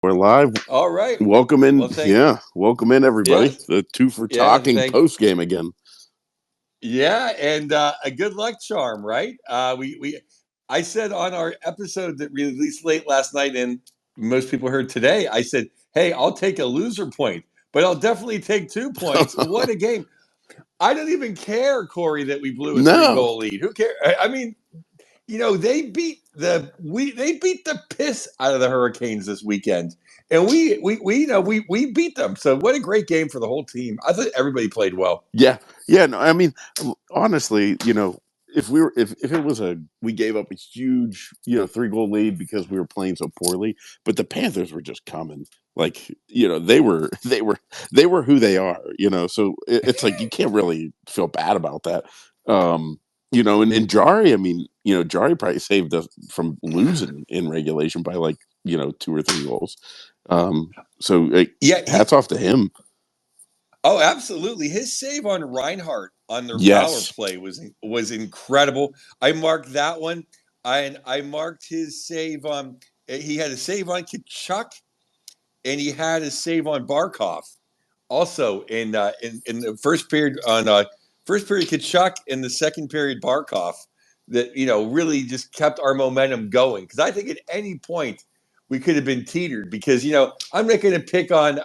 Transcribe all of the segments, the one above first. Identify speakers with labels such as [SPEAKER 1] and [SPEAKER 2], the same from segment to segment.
[SPEAKER 1] We're live.
[SPEAKER 2] All right.
[SPEAKER 1] Welcome in.
[SPEAKER 2] Well, thank
[SPEAKER 1] Welcome in, everybody.
[SPEAKER 2] yes,
[SPEAKER 1] The Two for
[SPEAKER 2] yes,
[SPEAKER 1] Talking
[SPEAKER 2] thank
[SPEAKER 1] post game again.
[SPEAKER 2] yeah, and a good luck charm, right? I said on our episode that we released late last night, and most people heard today. I said, "Hey, I'll take a loser point, but I'll definitely take 2 points." What a game! I don't even care, Corey, that we blew a three
[SPEAKER 1] No.
[SPEAKER 2] goal lead. Who cares? I mean, they beat the piss out of the Hurricanes this weekend, and we beat them. So what a great game for the whole team. I thought everybody played well.
[SPEAKER 1] Yeah. Yeah. No, I mean, honestly, if it was we gave up a huge, 3 goal lead because we were playing so poorly, but the Panthers were just coming. Like, they were who they are, so it's like you can't really feel bad about that. And Jari, I mean, Jari probably saved us from losing in regulation by like, 2 or 3 goals. So like,
[SPEAKER 2] Yeah,
[SPEAKER 1] hats off to him.
[SPEAKER 2] oh, absolutely. His save on Reinhardt on their power
[SPEAKER 1] Yes.
[SPEAKER 2] play was incredible. I marked that one. I marked his save on. He had a save on Kachuk, and he had a save on Barkov. Also in the first period Kachuk, in the second period Barkov, that really just kept our momentum going. Because I think at any point we could have been teetered. Because I'm not going to pick on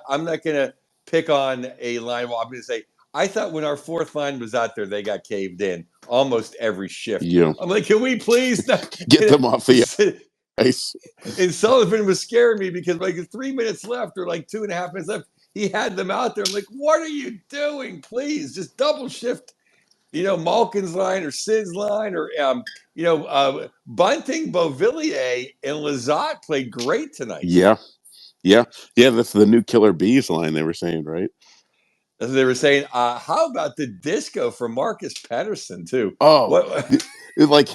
[SPEAKER 2] a line. Well, I'm going to say I thought when our fourth line was out there, they got caved in almost every shift.
[SPEAKER 1] Yeah.
[SPEAKER 2] I'm like, can we please not?
[SPEAKER 1] Get them off the ice.
[SPEAKER 2] And Sullivan was scaring me because like 3 minutes left or like 2.5 minutes left, he had them out there. I'm like, what are you doing? Please just double shift, Malkin's line or Sid's line or, Bunting, Beauvillier, and Lizotte played great tonight.
[SPEAKER 1] Yeah. Yeah. Yeah. That's the new Killer Bees line they were saying, right?
[SPEAKER 2] As they were saying, how about the disco for Marcus Pettersson too?
[SPEAKER 1] Oh,
[SPEAKER 2] What?
[SPEAKER 1] like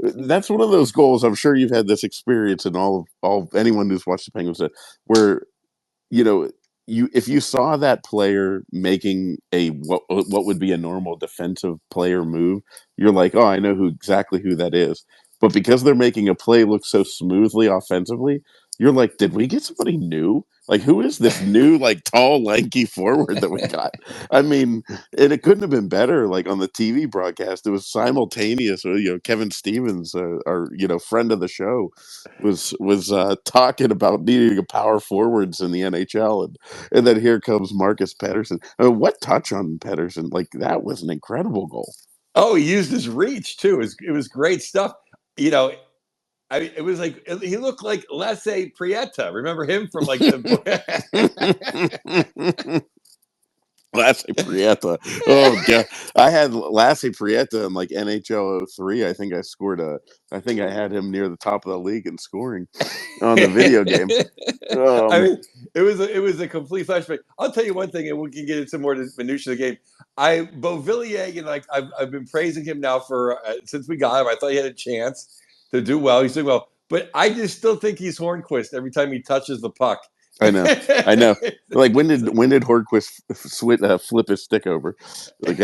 [SPEAKER 1] that's one of those goals. I'm sure you've had this experience, and all anyone who's watched the Penguins, where you know if you saw that player making a what would be a normal defensive player move, you're like, oh, I know exactly who that is. But because they're making a play look so smoothly offensively, you're like, did we get somebody new? Like, who is this new, like, tall, lanky forward that we got? I mean, and it couldn't have been better. Like on the TV broadcast, it was simultaneous. Kevin Stevens, our friend of the show, was talking about needing a power forwards in the NHL, and then here comes Marcus Pettersson. What touch on Pettersson? Like that was an incredible goal.
[SPEAKER 2] Oh, he used his reach too. It was great stuff. You know, it was like he looked like Lasse Prieta. Remember him from like the
[SPEAKER 1] Lasse Prieta. Oh god, I had Lasse Prieta in like NHL 03. I think I had him near the top of the league in scoring on the video game.
[SPEAKER 2] I
[SPEAKER 1] Um,
[SPEAKER 2] mean, it was a complete flashback. I'll tell you one thing, and we can get into more minutia of the game. Beauvillier, like I've been praising him now for since we got him. I thought he had a chance to do well. He's doing well, but I just still think he's Hornquist every time he touches the puck.
[SPEAKER 1] I know. Like when did Hornquist flip his stick over? Like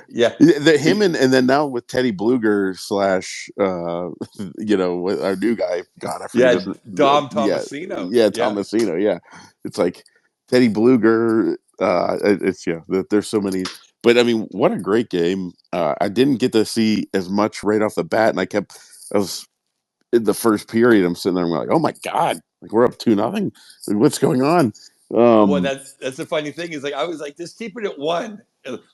[SPEAKER 2] Yeah.
[SPEAKER 1] him and then now with Teddy Bluger slash our new guy. God, I forget
[SPEAKER 2] Yeah,
[SPEAKER 1] his
[SPEAKER 2] Dom
[SPEAKER 1] yeah
[SPEAKER 2] Tomasino.
[SPEAKER 1] yeah
[SPEAKER 2] Yeah.
[SPEAKER 1] Tomasino. Yeah, it's like Teddy Bluger. It's There's so many. But I mean, what a great game! I didn't get to see as much right off the bat, and I was in the first period. I'm sitting there, and I'm like, oh my god, like we're up 2-0. Like, what's going on?
[SPEAKER 2] Well,
[SPEAKER 1] Um,
[SPEAKER 2] that's the funny thing is like I was like, just keep it at one.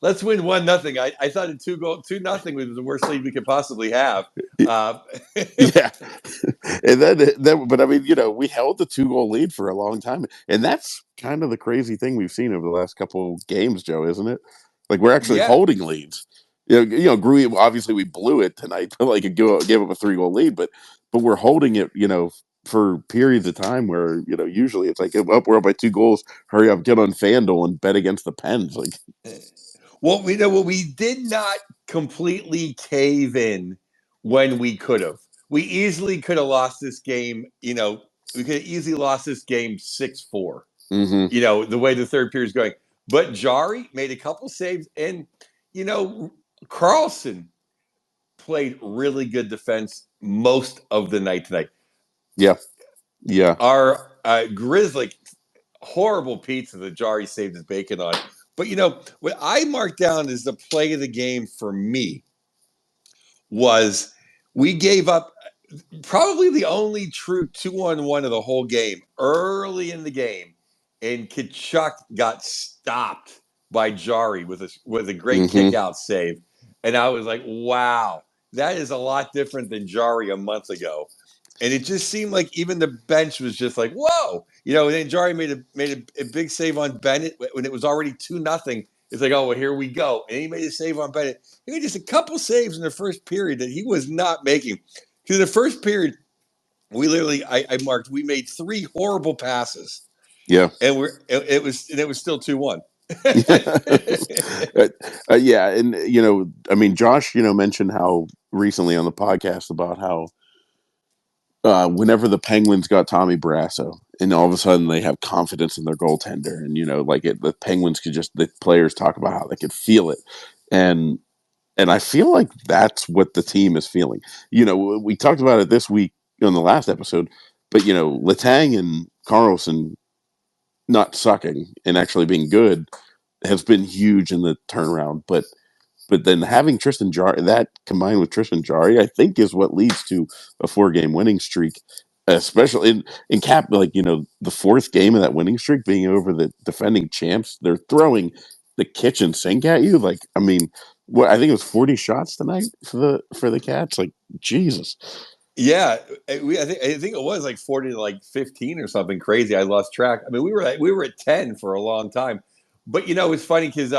[SPEAKER 2] Let's win 1-0. I thought a 2-0 was the worst lead we could possibly have. Uh,
[SPEAKER 1] Yeah, and then, but I mean, we held the 2 goal lead for a long time, and that's kind of the crazy thing we've seen over the last couple games, Joe, isn't it? Like we're actually
[SPEAKER 2] yeah,
[SPEAKER 1] holding leads. Green. Obviously, we blew it tonight, like it gave up a 3 goal lead, but we're holding it, for periods of time where usually it's like we're up by 2 goals. Hurry up, get on FanDuel and bet against the Pens. Like,
[SPEAKER 2] well, we did not completely cave in when we could have. We easily could have lost this game. We could have easily lost this game 6-4.
[SPEAKER 1] mm-hmm.
[SPEAKER 2] The way the third period is going. But Jari made a couple saves, and Carlson played really good defense most of the night tonight.
[SPEAKER 1] Yeah, yeah,
[SPEAKER 2] Grizzly, horrible pizza that Jari saved his bacon on. But what I marked down as the play of the game for me was we gave up probably the only true 2-on-1 of the whole game early in the game, and Kachuk got stopped by Jari with a great kick
[SPEAKER 1] Mm-hmm.
[SPEAKER 2] out save, and I was like, wow, that is a lot different than Jari a month ago. And it just seemed like even the bench was just like, whoa, and then Jari made a big save on Bennett when it was already 2-0. It's like, oh, well, here we go. And he made a save on Bennett. He made just a couple saves in the first period that he was not making. Because in the first period, I marked, we made 3 horrible passes,
[SPEAKER 1] Yeah.
[SPEAKER 2] and it was still 2-1.
[SPEAKER 1] Yeah, and I mean, Josh, mentioned how recently on the podcast about how whenever the Penguins got Tommy Barrasso, and all of a sudden they have confidence in their goaltender, and the Penguins the players talk about how they could feel it, and I feel like that's what the team is feeling. We talked about it this week on the last episode, but Letang and Carlson not sucking and actually being good has been huge in the turnaround. But then having Tristan Jarry, that combined with Tristan Jarry, I think is what leads to a 4-game winning streak, especially in cap, like, the 4th game of that winning streak being over the defending champs. They're throwing the kitchen sink at you. Like, I mean, what, I think it was 40 shots tonight for the Cats. Like, Jesus.
[SPEAKER 2] Yeah, I think it was like 40 to like 15 or something crazy. I lost track. I mean, we were at 10 for a long time. But it's funny because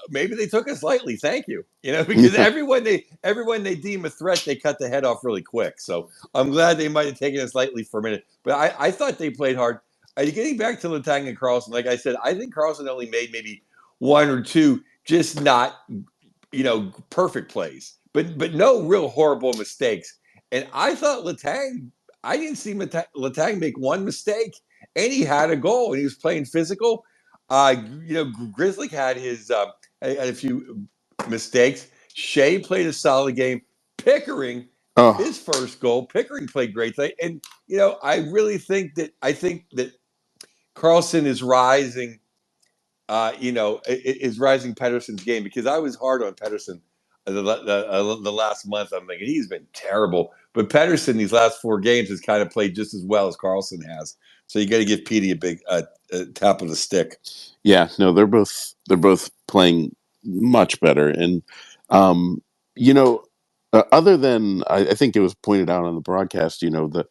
[SPEAKER 2] maybe they took us lightly. Thank you. Because everyone they deem a threat, they cut the head off really quick. So I'm glad they might have taken us lightly for a minute. But I thought they played hard. Getting back to Letang and Carlson, like I said, I think Carlson only made maybe 1 or 2, just not perfect plays, but no real horrible mistakes. And I thought Letang, I didn't see Letang make one mistake, and he had a goal, and he was playing physical. Grizzly had a few mistakes. Shea played a solid game. Pickering,
[SPEAKER 1] Oh,
[SPEAKER 2] his first goal. Pickering played great today, and I really think that Carlson is rising. Is rising Pedersen's game, because I was hard on Pedersen the last month. I'm thinking he's been terrible, but Pedersen these last 4 games has kind of played just as well as Carlson has. So you got to give Petey a big tap of the stick.
[SPEAKER 1] yeah, no, they're both playing much better, and um, you know, other than I think it was pointed out on the broadcast, the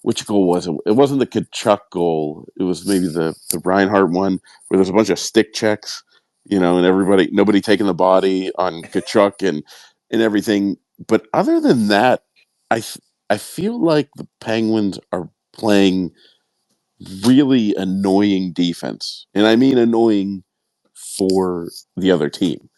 [SPEAKER 1] which goal was it? It wasn't the Kachuk goal. It was maybe the Reinhardt one where there's a bunch of stick checks, and nobody taking the body on Kachuk and everything. But other than that, I f- I feel like the Penguins are playing really annoying defense. And I mean annoying for the other team.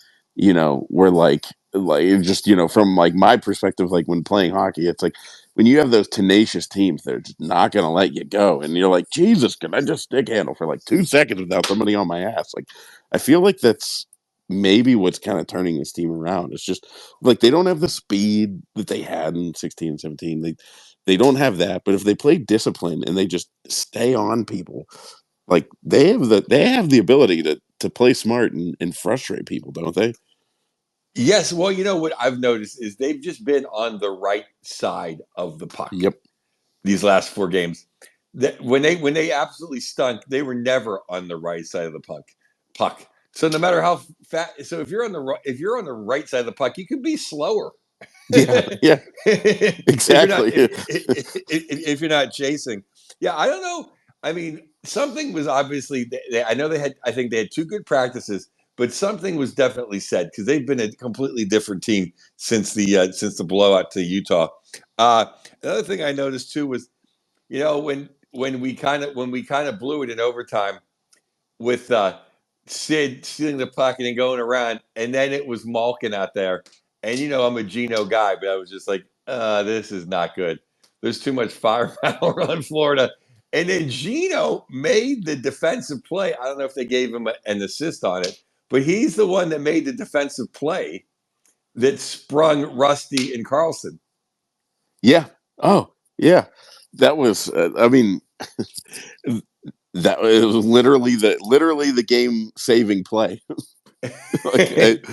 [SPEAKER 1] Where like just, from like my perspective, like when playing hockey, it's like when you have those tenacious teams, they're just not gonna let you go. And you're like, Jesus, can I just stick handle for like 2 seconds without somebody on my ass? Like I feel like that's maybe what's kind of turning this team around. It's just like they don't have the speed that they had in 16 and 17. They don't have that, but if they play discipline and they just stay on people, like they have the ability to play smart and frustrate people, don't they?
[SPEAKER 2] Yes, well, what I've noticed is they've just been on the right side of the puck
[SPEAKER 1] Yep.
[SPEAKER 2] these last 4 games. That when they absolutely stunk, they were never on the right side of the puck. So no matter how fat, so if you're on the right side of the puck, you can be slower.
[SPEAKER 1] Yeah. Yeah.
[SPEAKER 2] if you're not
[SPEAKER 1] Exactly.
[SPEAKER 2] if you're not chasing. Yeah, I don't know. I mean, something was obviously. I know they had. I think they had 2 good practices, but something was definitely said, because they've been a completely different team since the blowout to Utah. Another thing I noticed too was, when we kind of blew it in overtime with Sid stealing the puck and then going around, and then it was Malkin out there. And I'm a Geno guy, but I was just like, this is not good. There's too much firepower on Florida. And then Geno made the defensive play. I don't know if they gave him an assist on it, but he's the one that made the defensive play that sprung Rusty and Carlson.
[SPEAKER 1] Yeah. Oh, yeah. That was. I mean, That it was literally the game saving play. Like it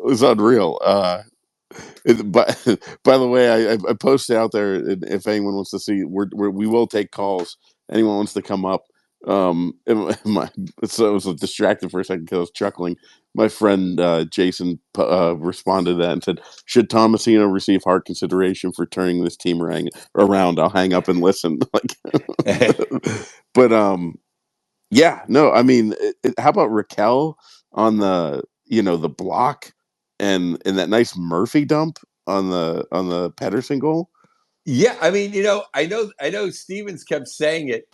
[SPEAKER 1] was unreal. But by the way, I posted out there. If anyone wants to see, we will take calls. Anyone wants to come up. My, so I was distracted for a second because I was chuckling. My friend Jason responded to that and said, "Should Tomasino receive hard consideration for turning this team around? I'll hang up and listen." But yeah, no, I mean, how about Raquel on the block and that nice Murphy dump on the Pedersen goal?
[SPEAKER 2] Yeah, I mean, I know Stevens kept saying it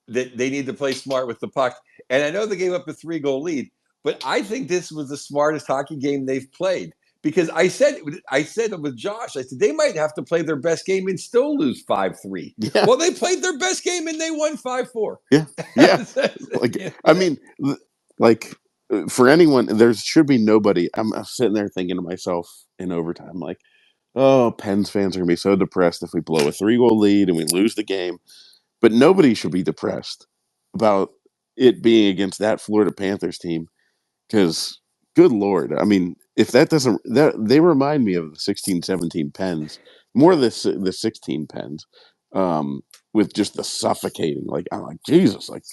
[SPEAKER 2] that they need to play smart with the puck, and I know they gave up a 3-goal lead, but I think this was the smartest hockey game they've played because I said with Josh, I said they might have to play their best game and still lose 5-3.
[SPEAKER 1] Yeah,
[SPEAKER 2] Well, they played their best game and they won 5-4.
[SPEAKER 1] yeah, yeah. Like, I mean, like for anyone, there should be nobody. I'm sitting there thinking to myself in overtime, like, oh, Pens fans are gonna be so depressed if we blow a 3-goal lead and we lose the game. But nobody should be depressed about it being against that Florida Panthers team because, good lord, I mean, if that doesn't that they remind me of the 16-17 Pens, more the 16 Pens, with just the suffocating. Like I'm like Jesus, like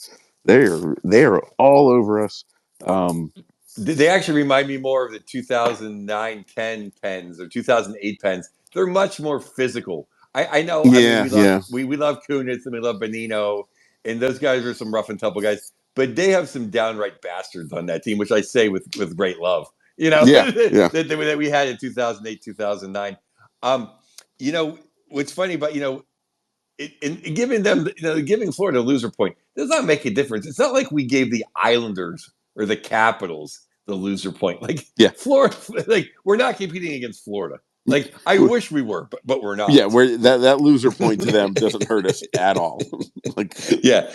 [SPEAKER 1] they are all over us. Um,
[SPEAKER 2] They actually remind me more of the 2009-10 Pens or 2008 Pens. They're much more physical. I know. I mean,
[SPEAKER 1] yeah,
[SPEAKER 2] we love
[SPEAKER 1] yeah,
[SPEAKER 2] we love Kunitz and we love Benino, and those guys are some rough and tumble guys. But they have some downright bastards on that team, which I say with great love.
[SPEAKER 1] yeah, yeah,
[SPEAKER 2] That we had in 2008, 2009. Um, you know what's funny about in giving them, giving Florida a loser point does not make a difference. It's not like we gave the Islanders or the Capitals the loser point. Like
[SPEAKER 1] yeah.
[SPEAKER 2] Florida, like we're not competing against Florida. Like I wish we were, but we're
[SPEAKER 1] Yeah,
[SPEAKER 2] not.
[SPEAKER 1] where that loser point to them doesn't hurt us at all. Like,
[SPEAKER 2] Yeah,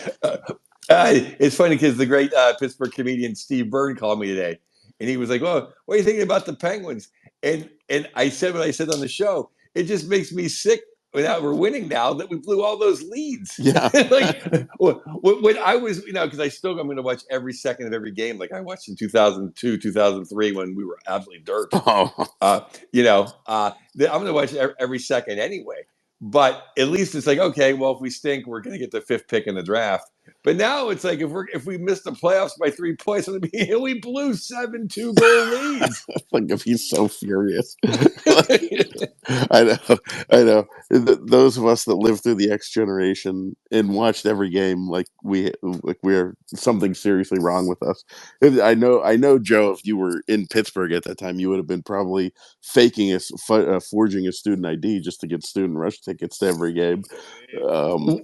[SPEAKER 2] it's funny because the great Pittsburgh comedian Steve Byrne called me today, and he was like, "Well, what are you thinking about the Penguins?" And I said what I said on the show. It just makes me sick. Now we're winning now that we blew all those leads.
[SPEAKER 1] yeah,
[SPEAKER 2] Like when I was, because I'm going to watch every second of every game. Like I watched in 2002, 2003 when we were absolutely dirt.
[SPEAKER 1] oh,
[SPEAKER 2] Uh, I'm going to watch every second anyway. But at least it's like, okay, well, if we stink, we're going to get the 5th pick in the draft. But now it's like if we miss the playoffs by 3 points, we blew 7 2-goal leads.
[SPEAKER 1] like if he's so furious. I know, I know. Those of us that lived through the X generation and watched every game, we're something seriously wrong with us. I know, Joe. If you were in Pittsburgh at that time, you would have been probably forging a student ID just to get student rush tickets to every game. Um,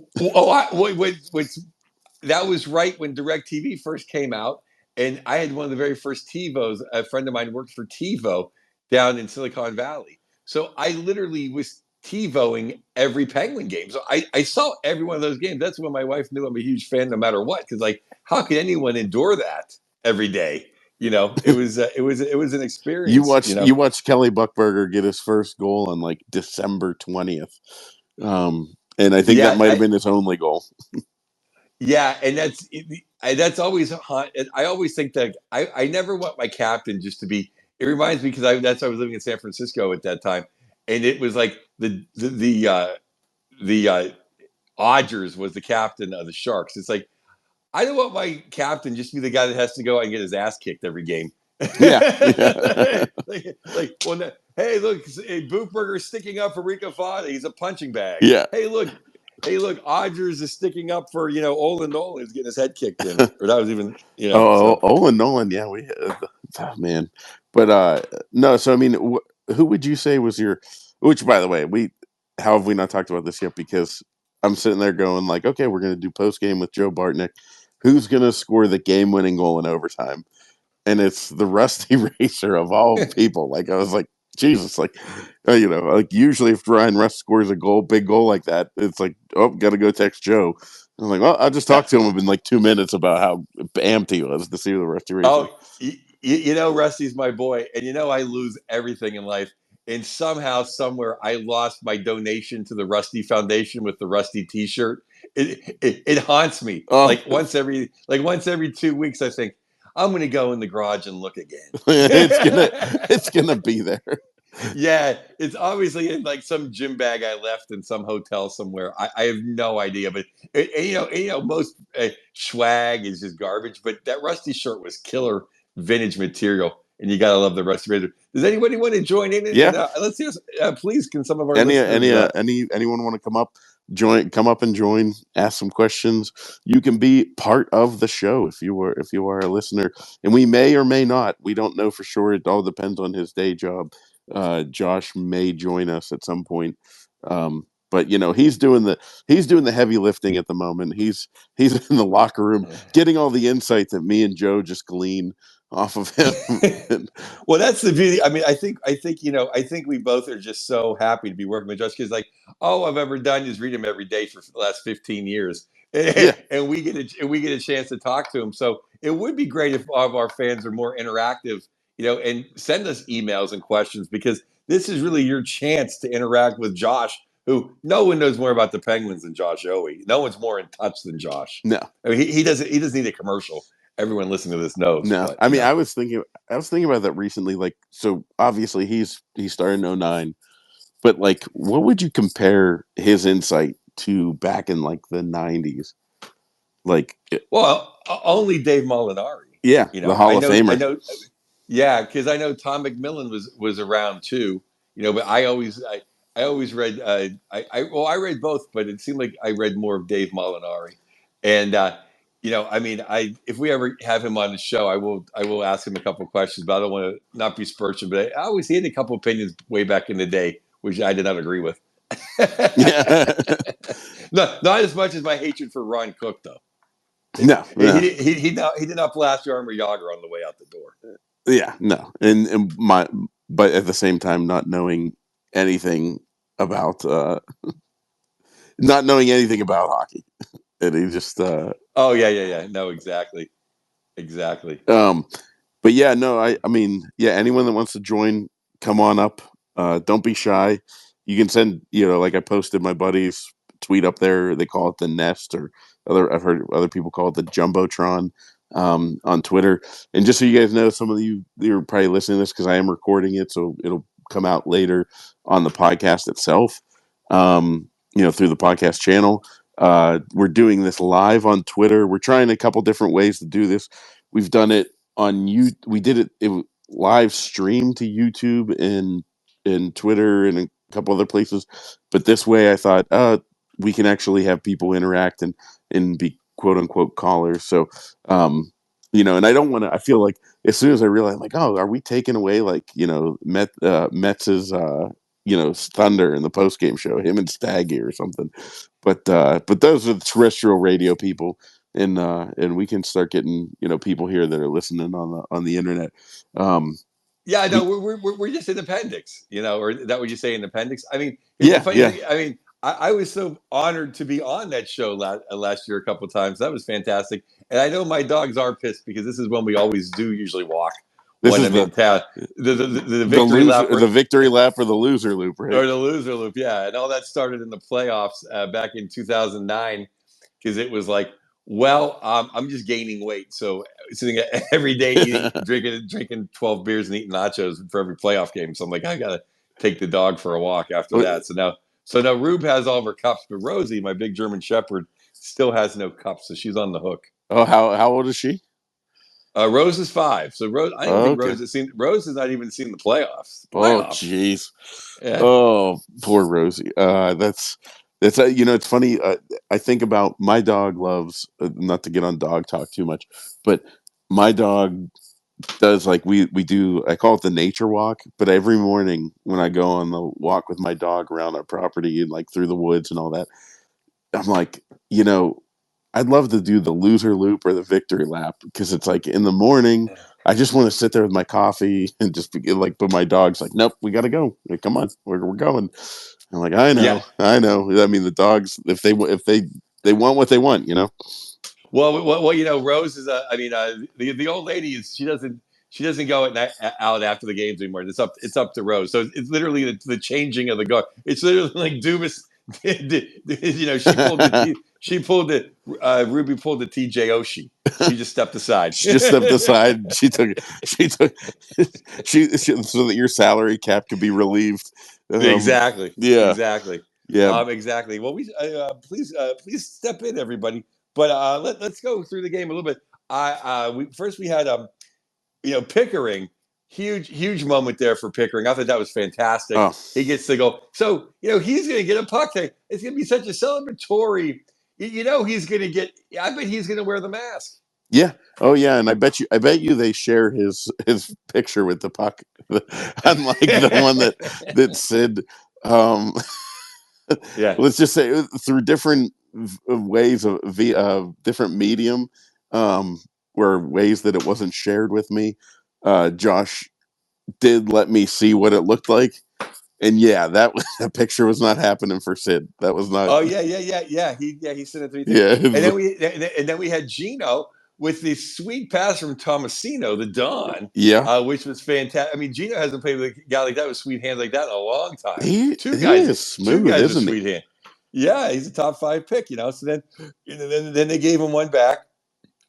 [SPEAKER 2] That was right when DirecTV first came out, and I had one of the very first TiVos. A friend of mine worked for TiVo down in Silicon Valley, so I literally was TiVoing every Penguin game. So I saw every one of those games. That's when my wife knew I'm a huge fan, no matter what. Because like, how could anyone endure that every day? It was an
[SPEAKER 1] you
[SPEAKER 2] experience.
[SPEAKER 1] watched you watched Kelly Buckberger get his first goal on like December 20th, and I think that
[SPEAKER 2] Yeah,
[SPEAKER 1] might have been his only goal.
[SPEAKER 2] yeah, and that's always hot. I always think that I never want my captain just to be. It reminds me because I was living in San Francisco at that time, and it was like the Odgers was the captain of the Sharks. It's like I don't want my captain just to be the guy that has to go out and get his ass kicked every game.
[SPEAKER 1] Yeah, yeah,
[SPEAKER 2] Well, hey, look, hey, Bootberger's sticking up for Rico Fata. He's a punching bag.
[SPEAKER 1] yeah.
[SPEAKER 2] Hey, look, Odgers is sticking up for Olin Nolan is getting his head kicked in, or that was even
[SPEAKER 1] Oh,
[SPEAKER 2] so.
[SPEAKER 1] Olin Nolan, yeah, oh, man. But no, so I mean, who would you say was your? Which, by the way, how have we not talked about this yet? Because I'm sitting there going like, okay, we're gonna do post game with Joe Bartnick. Who's gonna score the game winning goal in overtime? And it's the Rusty Racer of all people. Like I was like, Jesus, like like usually if Ryan Rust scores a big goal like that, it's like, oh, gotta go text Joe. I'm like, well, I just talked to him in like 2 minutes about how amped he was to see the Rusty Racer.
[SPEAKER 2] Oh, Rusty's my boy, and I lose everything in life. And somehow, somewhere, I lost my donation to the Rusty Foundation with the Rusty T-shirt, it haunts me.
[SPEAKER 1] Oh,
[SPEAKER 2] Once every 2 weeks, I think I'm going to go in the garage and look again.
[SPEAKER 1] it's gonna be there.
[SPEAKER 2] Yeah, it's obviously in like some gym bag I left in some hotel somewhere. I have no idea, but most swag is just garbage. But that Rusty shirt was killer vintage material, and you gotta love the Rusty Razor. Does anybody want to join in?
[SPEAKER 1] Yeah.
[SPEAKER 2] And let's see, please, can some of our
[SPEAKER 1] Any
[SPEAKER 2] listeners?
[SPEAKER 1] anyone want to come up and join, ask some questions? You can be part of the show if you are a listener, and we may or may not. We don't know for sure. It all depends on his day job. Josh may join us at some point. But he's doing the heavy lifting at the moment. He's in the locker room getting all the insight that me and Joe just glean off of him.
[SPEAKER 2] Well, that's the beauty. I mean, I think we both are just so happy to be working with Josh because, like, all I've ever done is read him every day for the last 15 years,
[SPEAKER 1] Yeah.
[SPEAKER 2] and we get a chance to talk to him. So it would be great if all of our fans are more interactive, and send us emails and questions because this is really your chance to interact with Josh, who no one knows more about the Penguins than Josh Owie. No one's more in touch than Josh.
[SPEAKER 1] No.
[SPEAKER 2] I mean, he doesn't need a commercial. Everyone listening to this knows,
[SPEAKER 1] No,
[SPEAKER 2] but
[SPEAKER 1] I mean, I was thinking about that recently. Like, so obviously he started in '09, but like, what would you compare his insight to back in like the '90s? Like,
[SPEAKER 2] Well, only Dave Molinari.
[SPEAKER 1] yeah, the Hall of
[SPEAKER 2] I
[SPEAKER 1] Famer.
[SPEAKER 2] know, yeah, because I know Tom McMillan was around too. But I always read I read both, but it seemed like I read more of Dave Molinari, and I mean, I if we ever have him on the show, I will ask him a couple of questions, but I don't want to not besmirch him. But I always he had a couple opinions way back in the day, which I did not agree with.
[SPEAKER 1] Yeah,
[SPEAKER 2] No, not as much as my hatred for Ron Cook, though.
[SPEAKER 1] no, no,
[SPEAKER 2] He did not blast Jaromir Jagr on the way out the door.
[SPEAKER 1] yeah, no, but at the same time, anything about uh, not knowing anything about hockey, and he just
[SPEAKER 2] Oh yeah. No, exactly.
[SPEAKER 1] um, but yeah, no, I mean, yeah, anyone that wants to join, come on up. Don't be shy. You can send, like I posted my buddy's tweet up there. They call it the Nest, or I've heard other people call it the Jumbotron, on Twitter. And just so you guys know, some of you're probably listening to this because I am recording it, so it'll come out later on the podcast itself. Through the podcast channel. We're doing this live on Twitter. We're trying a couple different ways to do this. We've done it on we did it live stream to YouTube and Twitter and a couple other places, but this way I thought we can actually have people interact and be quote unquote callers. So and I don't want to. I feel like as soon as I realize, like, oh, are we taking away like Mets's Thunder in the post game show, him and Staggy or something? But those are the terrestrial radio people, and we can start getting people here that are listening on the internet.
[SPEAKER 2] Yeah, no,
[SPEAKER 1] We
[SPEAKER 2] we're just in appendix, or that what you say in appendix? I mean, here's the
[SPEAKER 1] yeah,
[SPEAKER 2] funny
[SPEAKER 1] yeah.
[SPEAKER 2] thing. I mean, I was so honored to be on that show last year a couple of times. That was fantastic. And I know my dogs are pissed because this is when we always do usually walk
[SPEAKER 1] This
[SPEAKER 2] when
[SPEAKER 1] is
[SPEAKER 2] I'm in town. The victory lap
[SPEAKER 1] the victory lap or the loser loop, right?
[SPEAKER 2] or the loser loop, yeah. And all that started in the playoffs back in 2009 because it was like, well, I'm just gaining weight, so sitting every day eating, drinking 12 beers and eating nachos for every playoff game. So I'm like, I gotta take the dog for a walk after that. So now Rube has all of her cups, but Rosie, my big German Shepherd, still has no cups, so she's on the hook.
[SPEAKER 1] Oh, how old is she?
[SPEAKER 2] Rose is 5, so Rose. I don't
[SPEAKER 1] Oh,
[SPEAKER 2] think
[SPEAKER 1] okay.
[SPEAKER 2] Rose has not even seen the playoffs.
[SPEAKER 1] Oh,
[SPEAKER 2] Playoffs.
[SPEAKER 1] jeez.
[SPEAKER 2] Yeah.
[SPEAKER 1] Oh, poor Rosie. That's it's funny. I think about my dog loves not to get on dog talk too much, but my dog does like we do. I call it the nature walk. But every morning when I go on the walk with my dog around our property and like through the woods and all that, I'm like, I'd love to do the loser loop or the victory lap because it's like in the morning. I just want to sit there with my coffee and just be like, but my dog's like, nope, we got to go. Like, come on, we're going. I'm like,
[SPEAKER 2] Yeah.
[SPEAKER 1] I know. I mean, the dogs, if they want what they want,
[SPEAKER 2] Well, Rose is I mean, the old lady is she doesn't go at night, out after the games anymore. It's up to Rose. So it's literally the changing of the guard. It's literally like she pulled the Ruby pulled the TJ Oshie. She just stepped aside.
[SPEAKER 1] She just stepped aside. She took so that your salary cap could be relieved.
[SPEAKER 2] Exactly,
[SPEAKER 1] Yeah,
[SPEAKER 2] exactly,
[SPEAKER 1] yeah.
[SPEAKER 2] exactly. Well, please step in, everybody. But let's go through the game a little bit. We had Pickering, huge moment there for Pickering. I thought that was fantastic.
[SPEAKER 1] Oh,
[SPEAKER 2] He gets to go. So he's going to get a puck. It's going to be such a celebratory. He's going to get. I bet he's going to wear the mask.
[SPEAKER 1] yeah. Oh, yeah. And I bet you they share his picture with the puck, unlike the one that Sid. Um,
[SPEAKER 2] Yeah.
[SPEAKER 1] let's just say through different ways of different medium, where ways that it wasn't shared with me. Josh did let me see what it looked like, and yeah, that picture was not happening for Sid. That was not.
[SPEAKER 2] Oh yeah. He sent it 3 times,
[SPEAKER 1] Yeah,
[SPEAKER 2] and then we had Gino with the sweet pass from Tomasino, the Don,
[SPEAKER 1] yeah.
[SPEAKER 2] which was fantastic. I mean, Gino hasn't played with a guy like that with sweet hands like that in a long time.
[SPEAKER 1] He is
[SPEAKER 2] Two
[SPEAKER 1] smooth,
[SPEAKER 2] guys with
[SPEAKER 1] isn't he?
[SPEAKER 2] sweet hands. Yeah, he's a top 5 pick. So then they gave him one back,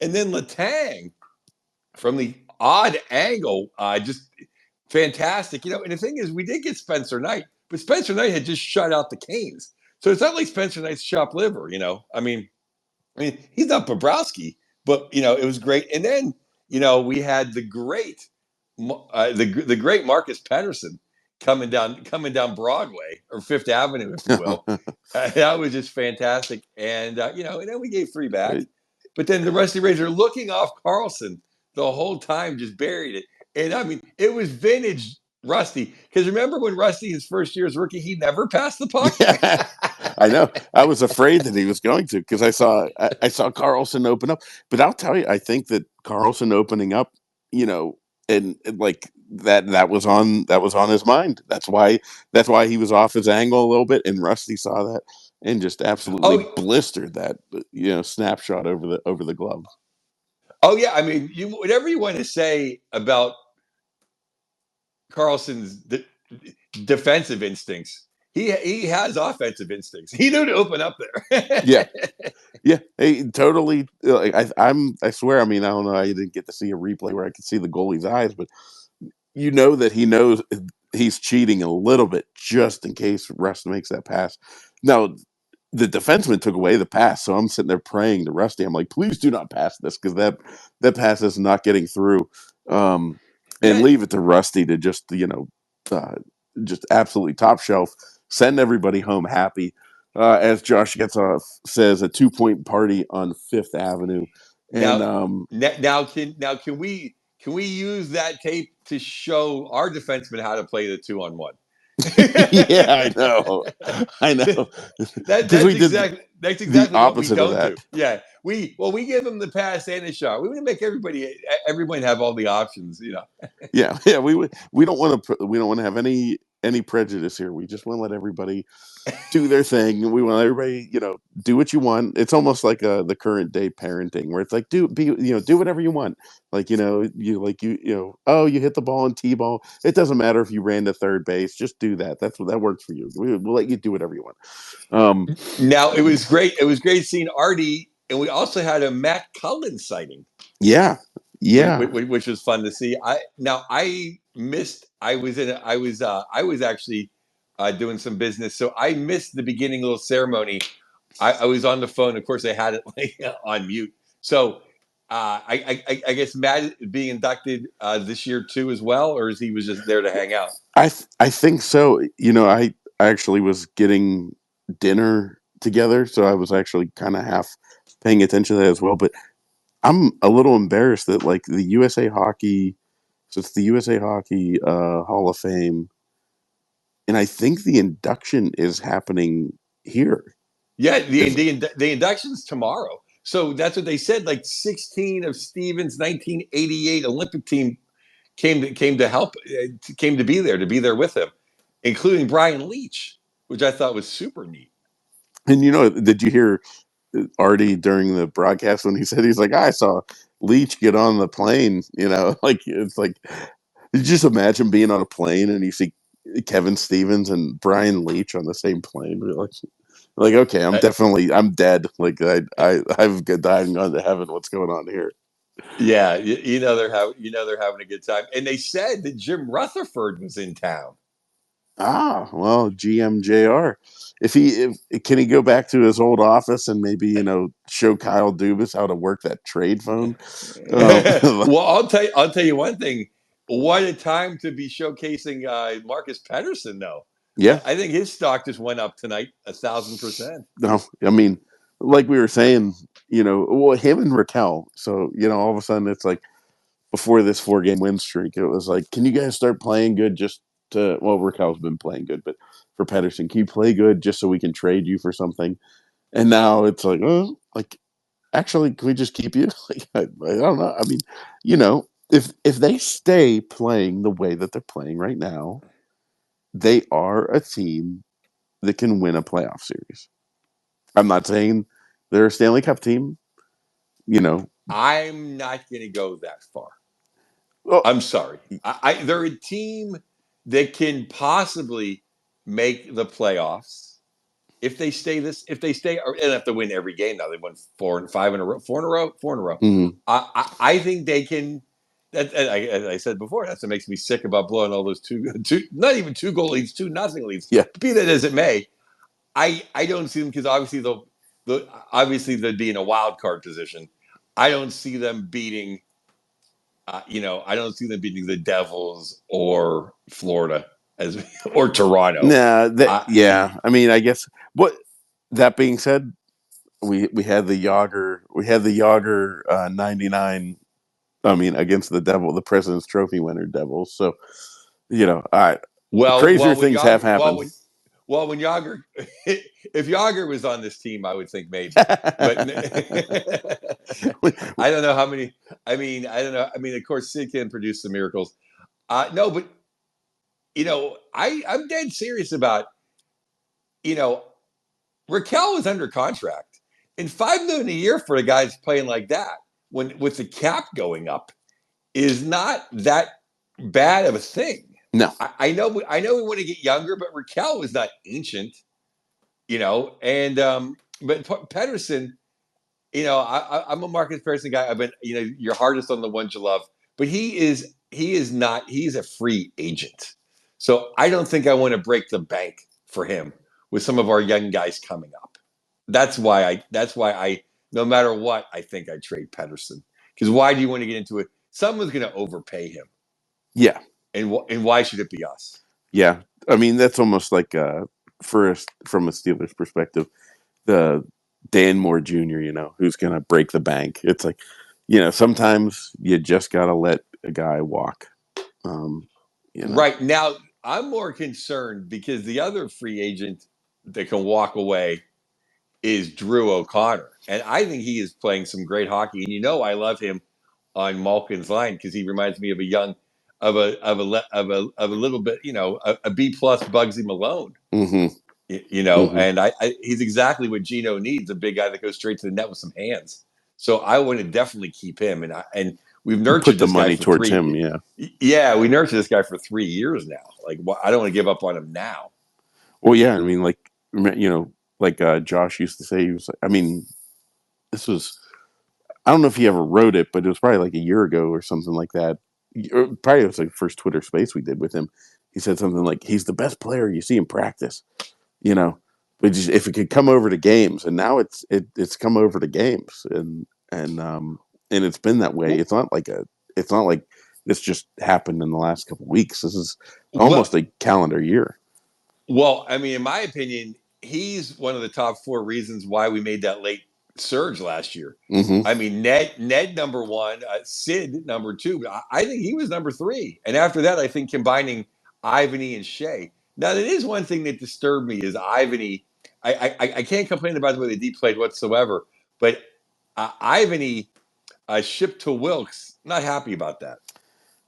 [SPEAKER 2] and then Letang from the odd angle, just fantastic. And the thing is, we did get Spencer Knight, but Spencer Knight had just shut out the Canes. So it's not like Spencer Knight's chopped liver. I mean, he's not Bobrovsky, but it was great. And then we had the great Marcus Pedersen coming down Broadway or Fifth Avenue, if you will. That was just fantastic. And then we gave 3 back, but then the Rusty Razor looking off Carlson the whole time just buried it. And I mean, it was vintage Rusty, because remember when Rusty, his first year as rookie, he never passed the puck.
[SPEAKER 1] Yeah, I know. I was afraid that he was going to, because I saw Carlson open up. But I'll tell you, I think that Carlson opening up, and like that was on his mind. That's why he was off his angle a little bit, and Rusty saw that and just absolutely
[SPEAKER 2] Oh,
[SPEAKER 1] blistered that snapshot over the glove.
[SPEAKER 2] oh yeah. I mean, whatever you want to say about Carlson's defensive instincts, he has offensive instincts. He knew to open up there.
[SPEAKER 1] Yeah, yeah, hey, totally. Like, I swear. I mean, I don't know. I didn't get to see a replay where I could see the goalie's eyes, but you know that he knows he's cheating a little bit just in case Rust makes that pass. Now, the defenseman took away the pass, so I'm sitting there praying to Rusty. I'm like, please do not pass this, because that pass is not getting through. And
[SPEAKER 2] Yeah.
[SPEAKER 1] leave it to Rusty to just absolutely top shelf, send everybody home happy. As Josh gets off, says a 2-point party on Fifth Avenue, and
[SPEAKER 2] Now, can we use that tape to show our defensemen how to play the 2-on-1?
[SPEAKER 1] yeah, I know,
[SPEAKER 2] That
[SPEAKER 1] because
[SPEAKER 2] that's
[SPEAKER 1] we did
[SPEAKER 2] exactly that's
[SPEAKER 1] the
[SPEAKER 2] exactly what we
[SPEAKER 1] opposite of
[SPEAKER 2] don't
[SPEAKER 1] that.
[SPEAKER 2] do. Yeah, we give them the pass and the shot. We want to make everyone have all the options.
[SPEAKER 1] Yeah. We don't want to have any prejudice here. We just want to let everybody do their thing. We want everybody, do what you want. It's almost like the current day parenting, where it's like, do whatever you want. Like, oh, you hit the ball in T-ball. It doesn't matter if you ran to third base. Just do that. That works for you. We'll let you do whatever you want.
[SPEAKER 2] Now, it was great. It was great seeing Artie, and we also had a Matt Cullen sighting,
[SPEAKER 1] Yeah,
[SPEAKER 2] which,
[SPEAKER 1] yeah.
[SPEAKER 2] which was fun to see. I missed. I was actually doing some business, so I missed the beginning little ceremony. I was on the phone. Of course, I had it on mute. So I guess Matt being inducted this year too as well, or is he was just there to hang out?
[SPEAKER 1] I think so. I actually was getting dinner together, so I was actually kind of half paying attention to that as well. But I'm a little embarrassed that, like, the USA Hockey, so it's the USA Hockey Hall of Fame, and I think the induction is happening here.
[SPEAKER 2] Yeah,
[SPEAKER 1] Is
[SPEAKER 2] the induction's tomorrow. So that's what they said. Like 16 of Stevens' 1988 Olympic team came to help, came to be there with him, including Brian Leach, which I thought was super neat.
[SPEAKER 1] and did you hear Artie during the broadcast when he said, he's like, I saw Leach get on the plane, like, it's like, you just imagine being on a plane and you see Kevin Stevens and Brian Leach on the same plane. Really. Like, okay,
[SPEAKER 2] Uh,
[SPEAKER 1] I'm dead. Like I've died and gone to heaven. What's going on here?
[SPEAKER 2] yeah, they're having a good time. And they said that Jim Rutherford was in town.
[SPEAKER 1] Ah, well, GMJR. If can he go back to his old office and maybe show Kyle Dubas how to work that trade phone? Um,
[SPEAKER 2] Well, I'll tell you one thing. What a time to be showcasing Marcus Pedersen, though.
[SPEAKER 1] yeah,
[SPEAKER 2] I think his stock just went up tonight 1,000%.
[SPEAKER 1] no, I mean, like we were saying, well, him and Raquel. So all of a sudden it's like before this 4-game win streak, it was like, can you guys start playing good? Just to well, Raquel's been playing good, but for Pedersen, can you play good just so we can trade you for something? And now it's like, oh, like actually, can we just keep you? Like, I don't know. I mean, if they stay playing the way that they're playing right now, they are a team that can win a playoff series. I'm not saying they're a Stanley Cup team. You know,
[SPEAKER 2] I'm not going to go that far.
[SPEAKER 1] well,
[SPEAKER 2] I'm sorry. They're a team that can possibly make the playoffs if they stay this. If they stay, or they don't have to win every game now. They won 4 and 5 in a row, 4 in a row, 4 in a row.
[SPEAKER 1] mm,
[SPEAKER 2] I think they can. As I said before, that's what makes me sick about blowing all those two, not even 2 goal leads, 2-0 leads.
[SPEAKER 1] yeah,
[SPEAKER 2] Be that as it may, I don't see them because obviously they'll be in a wild card position. I don't see them beating I don't see them beating the Devils or Florida as or Toronto.
[SPEAKER 1] nah,
[SPEAKER 2] I,
[SPEAKER 1] yeah. I mean, I guess. What that being said, we had the Yager 99. I mean, against the Devil, the President's Trophy winner Devils. So all right,
[SPEAKER 2] well,
[SPEAKER 1] crazier
[SPEAKER 2] well, when
[SPEAKER 1] things have
[SPEAKER 2] Yager,
[SPEAKER 1] happened.
[SPEAKER 2] when Yager, if Yager was on this team, I would think maybe, but I don't know how many. I don't know. I mean, of course, Sid can produce some miracles. No, but I'm dead serious about you know Raquel was under contract, and $5 million a year for a guy that's playing like that, when with the cap going up, is not that bad of a thing.
[SPEAKER 1] No,
[SPEAKER 2] I know we want to get younger, but Raquel was not ancient, and but Pedersen, I'm a Marcus Pedersen guy. I've been, you're hardest on the ones you love, but he is not. He's a free agent, so I don't think I want to break the bank for him with some of our young guys coming up. That's why I no matter what, I think I trade Pedersen, because why do you want to get into it? Someone's going to overpay him,
[SPEAKER 1] yeah,
[SPEAKER 2] and why should it be us?
[SPEAKER 1] yeah. I mean, that's almost like from a Steelers perspective, the Dan Moore Jr. Who's going to break the bank. It's like, sometimes you just got to let a guy walk. Um, you know,
[SPEAKER 2] Right now, I'm more concerned because the other free agent that can walk away is Drew O'Connor, and I think he is playing some great hockey. And I love him on Malkin's line because he reminds me of a young, of a little bit, a B plus Bugsy Malone.
[SPEAKER 1] mm-hmm, mm-hmm.
[SPEAKER 2] And he's exactly what Gino needs, a big guy that goes straight to the net with some hands. So I want to definitely keep him, and we've
[SPEAKER 1] Put
[SPEAKER 2] nurtured
[SPEAKER 1] the
[SPEAKER 2] this guy
[SPEAKER 1] money
[SPEAKER 2] for
[SPEAKER 1] towards him.
[SPEAKER 2] 3.
[SPEAKER 1] Yeah.
[SPEAKER 2] Yeah, we nurtured this guy for 3 years now. Like, I don't want to give up on him now.
[SPEAKER 1] Well, yeah. I mean, like like Josh used to say, he was. I mean, this was. I don't know if he ever wrote it, but it was probably like a year ago or something like that. Probably it was like the first Twitter space we did with him. He said something like, "He's the best player you see in practice." You know, but just, if it could come over to games, and now it's come over to games, and it's been that way.
[SPEAKER 2] Well,
[SPEAKER 1] It's not like this just happened in the last couple of weeks. This is almost
[SPEAKER 2] well,
[SPEAKER 1] a calendar year.
[SPEAKER 2] I mean, in my opinion, he's one of the top 4 reasons why we made that late surge last year.
[SPEAKER 1] Mm-hmm.
[SPEAKER 2] I mean, Ned number one, Sid number two, but I think he was number 3. And after that, I think combining Ivany and Shea. Now, that is one thing that disturbed me is Ivany. I can't complain about the way the deep played whatsoever, but Ivany shipped to Wilkes. Not happy about that.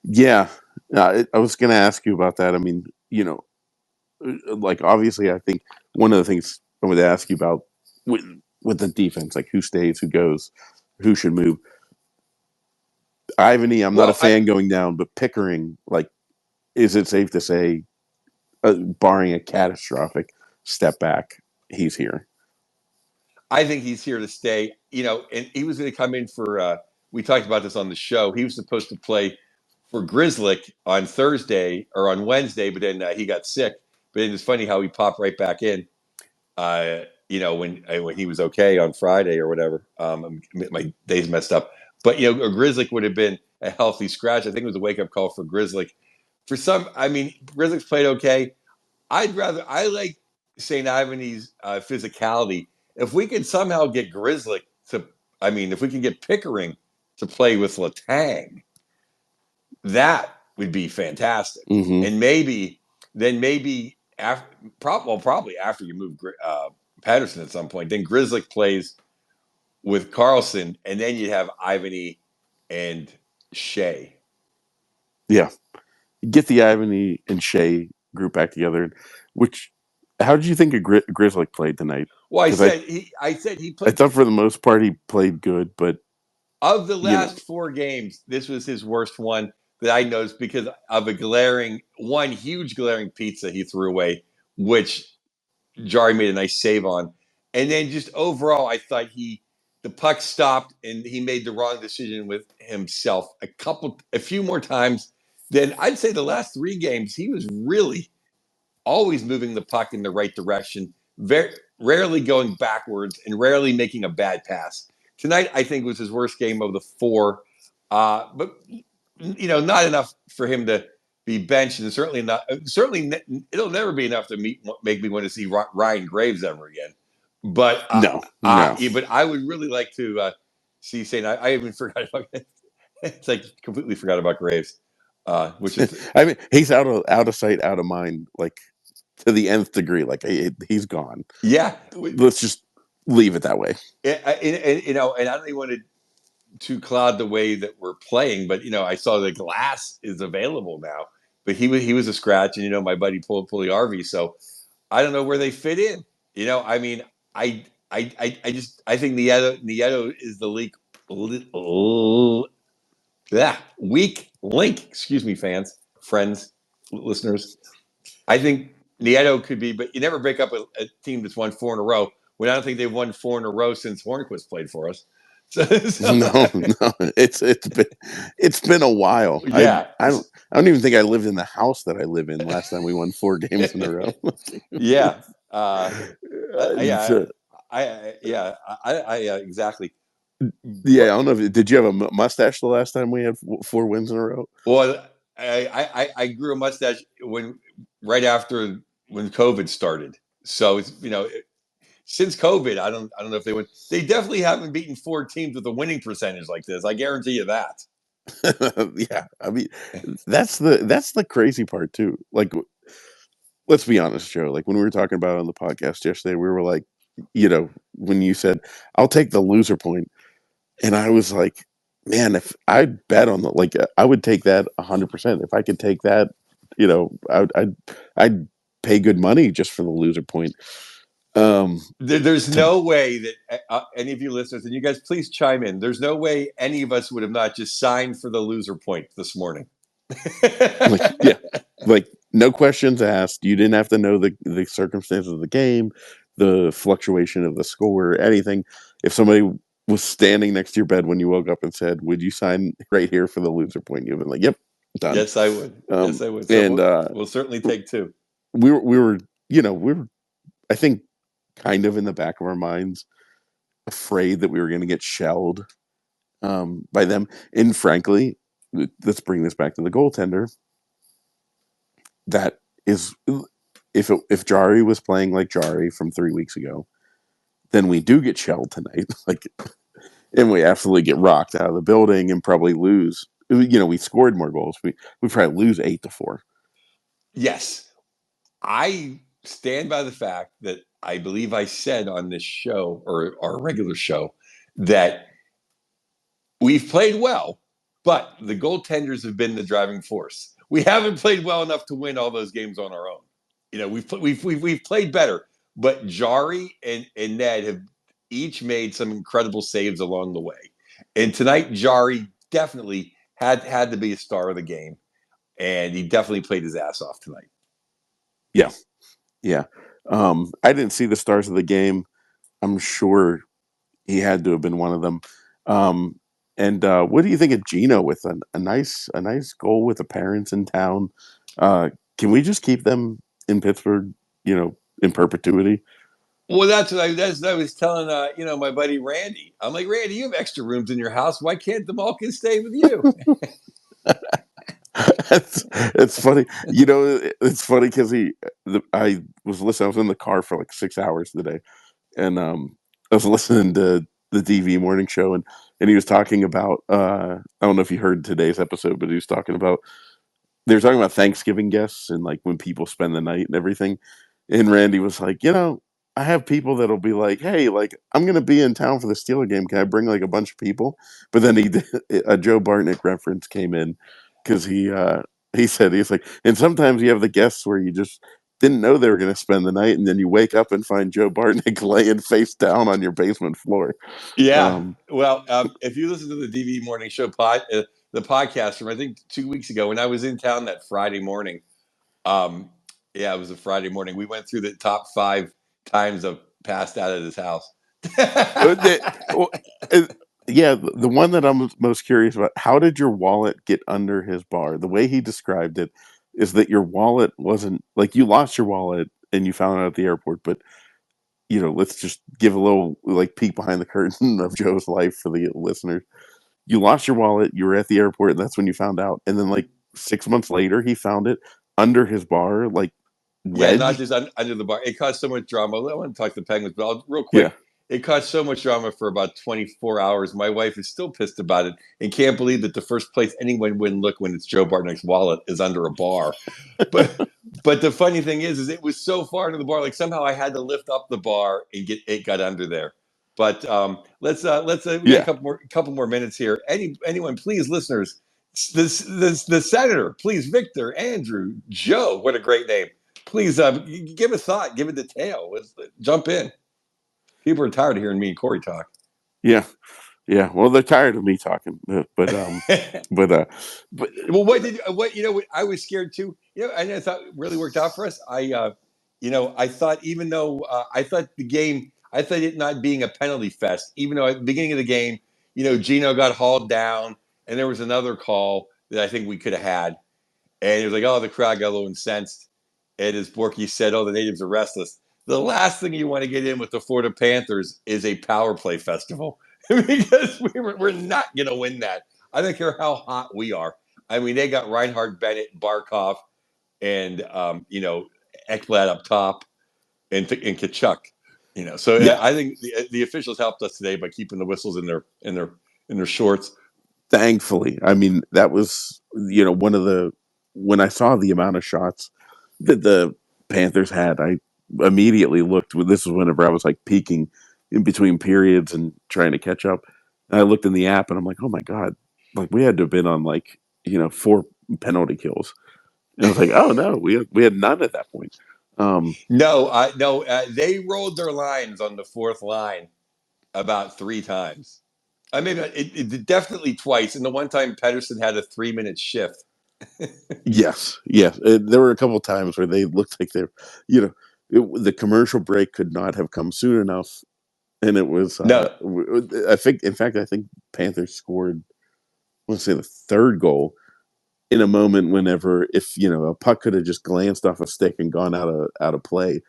[SPEAKER 1] Yeah, I was going to ask you about that. I mean, like obviously, I think one of the things I would ask you about with with the defense, like who stays, who goes, who should move. Ivany, I'm not a
[SPEAKER 2] Well,
[SPEAKER 1] fan going down, but Pickering, like, is it safe to say, barring a catastrophic step back, he's here?
[SPEAKER 2] I think he's here to stay. And he was going to come in for. We talked about this on the show. He was supposed to play for Grizzlick on Thursday or on Wednesday, but then he got sick. But then it's funny how he popped right back in. When he was okay on Friday or whatever. My days messed up, but a Grizzlick would have been a healthy scratch. I think it was a wake up call for Grizzlick. Grizzlick's played okay. I like St. Ivan's physicality. If we could somehow get Grizzlick if we can get Pickering to play with Letang, that would be fantastic.
[SPEAKER 1] Mm-hmm.
[SPEAKER 2] And maybe after, probably after you move Patterson at some point, then Grizzlick plays with Carlson, and then you'd have Ivany and Shea.
[SPEAKER 1] Yeah, get the Ivany and Shea group back together. How did you think Grizzly played tonight?
[SPEAKER 2] Well,
[SPEAKER 1] Because
[SPEAKER 2] I said he
[SPEAKER 1] I
[SPEAKER 2] played
[SPEAKER 1] thought for the most part he played good, but
[SPEAKER 2] of the
[SPEAKER 1] you know,
[SPEAKER 2] last 4 games, this was his worst one that I noticed because of one huge glaring pizza he threw away, which Jari made a nice save on. And then just overall, I thought the puck stopped and he made the wrong decision with himself a few more times than I'd say the last 3 games. He was really always moving the puck in the right direction, very rarely going backwards and rarely making a bad pass. Tonight, I think was his worst game of the 4, but not enough for him to be benched, and certainly it'll never be enough to make me want to see Ryan Graves ever again. But
[SPEAKER 1] no.
[SPEAKER 2] but I would really like to see St. I even forgot about it. It's like completely forgot about Graves, which is
[SPEAKER 1] I mean, he's out of sight, out of mind, like to the nth degree. Like he's gone.
[SPEAKER 2] yeah.
[SPEAKER 1] Let's just leave it that way.
[SPEAKER 2] And I don't even want to cloud the way that we're playing, but I saw the glass is available now. But he was a scratch, and my buddy pulled the RV, so I don't know where they fit in. I think Nieto is the weak link. Excuse me, friends, listeners. I think Nieto could be, but you never break up a team that's won 4 in a row. When I don't think they've won 4 in a row since Hornquist played for us.
[SPEAKER 1] No, it's been a while.
[SPEAKER 2] Yeah,
[SPEAKER 1] I don't even think I lived in the house that I live in last time we won 4 games in a row.
[SPEAKER 2] yeah, yeah.
[SPEAKER 1] So,
[SPEAKER 2] Exactly.
[SPEAKER 1] yeah, I
[SPEAKER 2] But
[SPEAKER 1] don't know. Did you have a mustache the last time we had 4 wins in a row?
[SPEAKER 2] well, I grew a mustache right after when COVID started. So it's since COVID, I don't know if they went. They definitely haven't beaten 4 teams with a winning percentage like this. I guarantee you that.
[SPEAKER 1] Yeah, I mean that's the crazy part too. Like, let's be honest, Joe. Like when we were talking about it on the podcast yesterday, we were like, when you said, "I'll take the loser point," and I was like, "Man, if I bet on I would take that 100%. If I could take that, I'd pay good money just for the loser point."
[SPEAKER 2] There's
[SPEAKER 1] To,
[SPEAKER 2] no way that any of you listeners, and you guys, please chime in. There's no way any of us would have not just signed for the loser point this morning.
[SPEAKER 1] yeah, like no questions asked. You didn't have to know the circumstances of the game, the fluctuation of the score, anything. If somebody was standing next to your bed when you woke up and said, "Would you sign right here for the loser point?" You've been like, "Yep, done."
[SPEAKER 2] Yes, I would. Yes, I would. So
[SPEAKER 1] And
[SPEAKER 2] we'll certainly take 2.
[SPEAKER 1] we were, I think, kind of in the back of our minds, afraid that we were going to get shelled by them. And frankly, let's bring this back to the goaltender. That is, if Jari was playing like Jari from 3 weeks ago, then we do get shelled tonight. And we absolutely get rocked out of the building and probably lose. We scored more goals. We probably lose 8-4.
[SPEAKER 2] Yes, I stand by the fact that I believe I said on this show or our regular show that we've played well, but the goaltenders have been the driving force. We haven't played well enough to win all those games on our own. We've played better, but Jari and Ned have each made some incredible saves along the way. And tonight, Jari definitely had to be a star of the game, and he definitely played his ass off tonight.
[SPEAKER 1] Yeah, yeah. I didn't see the stars of the game. I'm sure he had to have been one of them. Um, and what do you think of Gino with a nice goal with the parents in town? Can we just keep them in Pittsburgh, in perpetuity?
[SPEAKER 2] Well, that's what I was telling my buddy Randy. I'm like, Randy, you have extra rooms in your house. Why can't the Malkins stay with you?
[SPEAKER 1] it's funny, it's funny because I was listening. I was in the car for like 6 hours today, and I was listening to the DV morning show, and he was talking about. I don't know if you heard today's episode, but he was talking about they were talking about Thanksgiving guests and like when people spend the night and everything. And Randy was like, I have people that'll be like, hey, like I'm gonna be in town for the Steeler game. Can I bring like a bunch of people? But then he did, a Joe Bartnick reference came in because he said he's like, and sometimes you have the guests where you just didn't know they were gonna spend the night, and then you wake up and find Joe Bartnick laying face down on your basement floor.
[SPEAKER 2] Yeah.
[SPEAKER 1] Um,
[SPEAKER 2] Well, if you listen to the DV morning show the podcast from I think 2 weeks ago when I was in town that Friday morning. Um, yeah, it was a Friday morning. We went through the top 5 times I've passed out at his house.
[SPEAKER 1] Uh, the- well, uh, yeah, the one that I'm most curious about, how did your wallet get under his bar? The way he described it is that your wallet wasn't like you lost your wallet and you found it at the airport, but let's just give a little like peek behind the curtain of Joe's life for the listeners. You lost your wallet, you were at the airport, and that's when you found out. And then like 6 months later, he found it under his bar, like
[SPEAKER 2] Yeah, not
[SPEAKER 1] wedged.
[SPEAKER 2] just under the bar. It caused so much drama. I want to talk to the Penguins, but real
[SPEAKER 1] Yeah.
[SPEAKER 2] quick. It caused so much drama for about 24 hours. My wife is still pissed about it and can't believe that the first place anyone would look when it's Joe Bartnick's wallet is under a bar. But but the funny thing is it was so far into the bar, like somehow I had to lift up the bar and get it got under there. But let's we got a
[SPEAKER 1] Yeah.
[SPEAKER 2] couple more minutes here. Anyone, please, listeners, the senator, please, Victor, Andrew, Joe. What a great name! Please give a thought, give a detail. Let's jump in. People are tired of hearing me and Cory talk.
[SPEAKER 1] Yeah. Yeah. Well, they're tired of me talking, but but
[SPEAKER 2] Well, what I was scared too. I thought it really worked out for us. I thought even though I thought the game, I thought it not being a penalty fest, even though at the beginning of the game, Gino got hauled down, and there was another call that I think we could have had, and it was like, oh, the crowd got a little incensed, and as Borky said, oh, the natives are restless. The last thing you want to get in with the Florida Panthers is a power play festival because we're not going to win that. I don't care how hot we are. I mean, they got Reinhardt, Bennett, Barkov, and Ekblad up top, and Kachuk. So
[SPEAKER 1] yeah,
[SPEAKER 2] I think the officials helped us today by keeping the whistles in their shorts.
[SPEAKER 1] thankfully, I mean, that was one of the when I saw the amount of shots that the Panthers had, I immediately looked. This was whenever I was like peeking in between periods and trying to catch up. And I looked in the app and I'm like, oh my god, like we had to have been on like 4 penalty kills. And I was like, oh no, we had none at that point. Um,
[SPEAKER 2] No, they rolled their lines on the fourth line about 3 times. I mean, it definitely twice. And the one time Pedersen had a 3-minute shift.
[SPEAKER 1] yes, yes. There were a couple times where they looked like they're, the commercial break could not have come soon enough, and it was.
[SPEAKER 2] No,
[SPEAKER 1] I think, in fact, I think Panthers scored. Let's say the third goal in a moment whenever if a puck could have just glanced off a stick and gone out of play,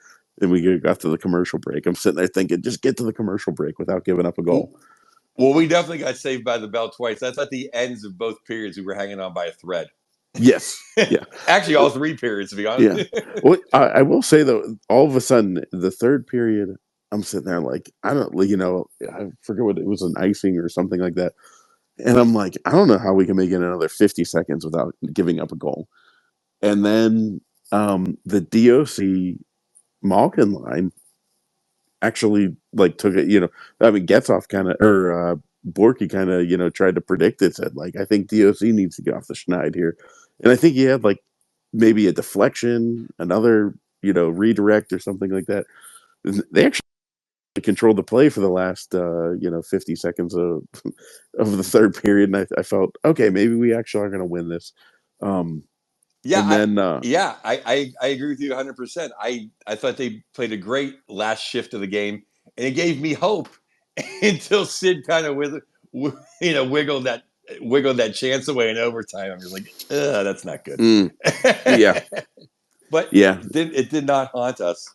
[SPEAKER 1] and we got to the commercial break. I'm sitting there thinking, just get to the commercial break without giving up a goal.
[SPEAKER 2] well, we definitely got saved by the bell twice. That's at the ends of both periods. We were hanging on by a thread.
[SPEAKER 1] Yes, yeah,
[SPEAKER 2] Actually, all 3 periods, to be honest.
[SPEAKER 1] yeah. Well, I will say though, all of a sudden, the third period, I'm sitting there like I don't, I forget what it was, an icing or something like that, and I'm like, I don't know how we can make it another 50 seconds without giving up a goal, and then the DOC Malkin line actually like took it. I mean, Getzoff kind of or Borky kind of tried to predict it. Said like, I think DOC needs to get off the schneid here, and I think he had like maybe a deflection, another redirect or something like that. They actually controlled the play for the last 50 seconds of the third period, and I felt okay. Maybe we actually are going to win this. Um,
[SPEAKER 2] Yeah,
[SPEAKER 1] and then
[SPEAKER 2] I agree with you 100%. I thought they played a great last shift of the game, and it gave me hope until Sid kind of wiggled that chance away in overtime. I was like, that's not good.
[SPEAKER 1] Yeah.
[SPEAKER 2] But
[SPEAKER 1] Yeah.
[SPEAKER 2] it did not haunt us.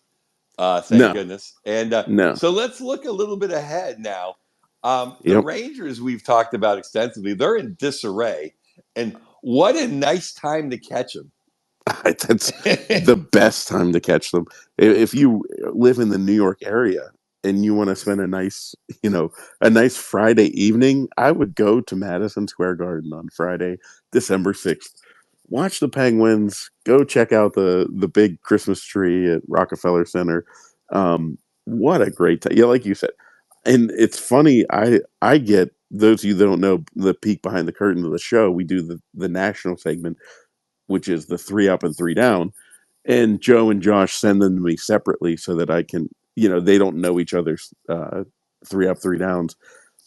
[SPEAKER 2] Thank
[SPEAKER 1] No.
[SPEAKER 2] goodness. And
[SPEAKER 1] No.
[SPEAKER 2] so let's look a little bit ahead now. The
[SPEAKER 1] Yep.
[SPEAKER 2] Rangers we've talked about extensively. They're in disarray, and what a nice time to catch them.
[SPEAKER 1] That's the best time to catch them. If you live in the New York area and you want to spend a nice Friday evening, I would go to Madison Square Garden on Friday, December 6th. Watch the Penguins. Go check out the big Christmas tree at Rockefeller Center. What a great time! Yeah, like you said, and it's funny. I get those of you that don't know the peek behind the curtain of the show. We do the national segment, which is the 3 up and 3 down. And Joe and Josh send them to me separately so that I can, they don't know each other's 3 up, 3 downs.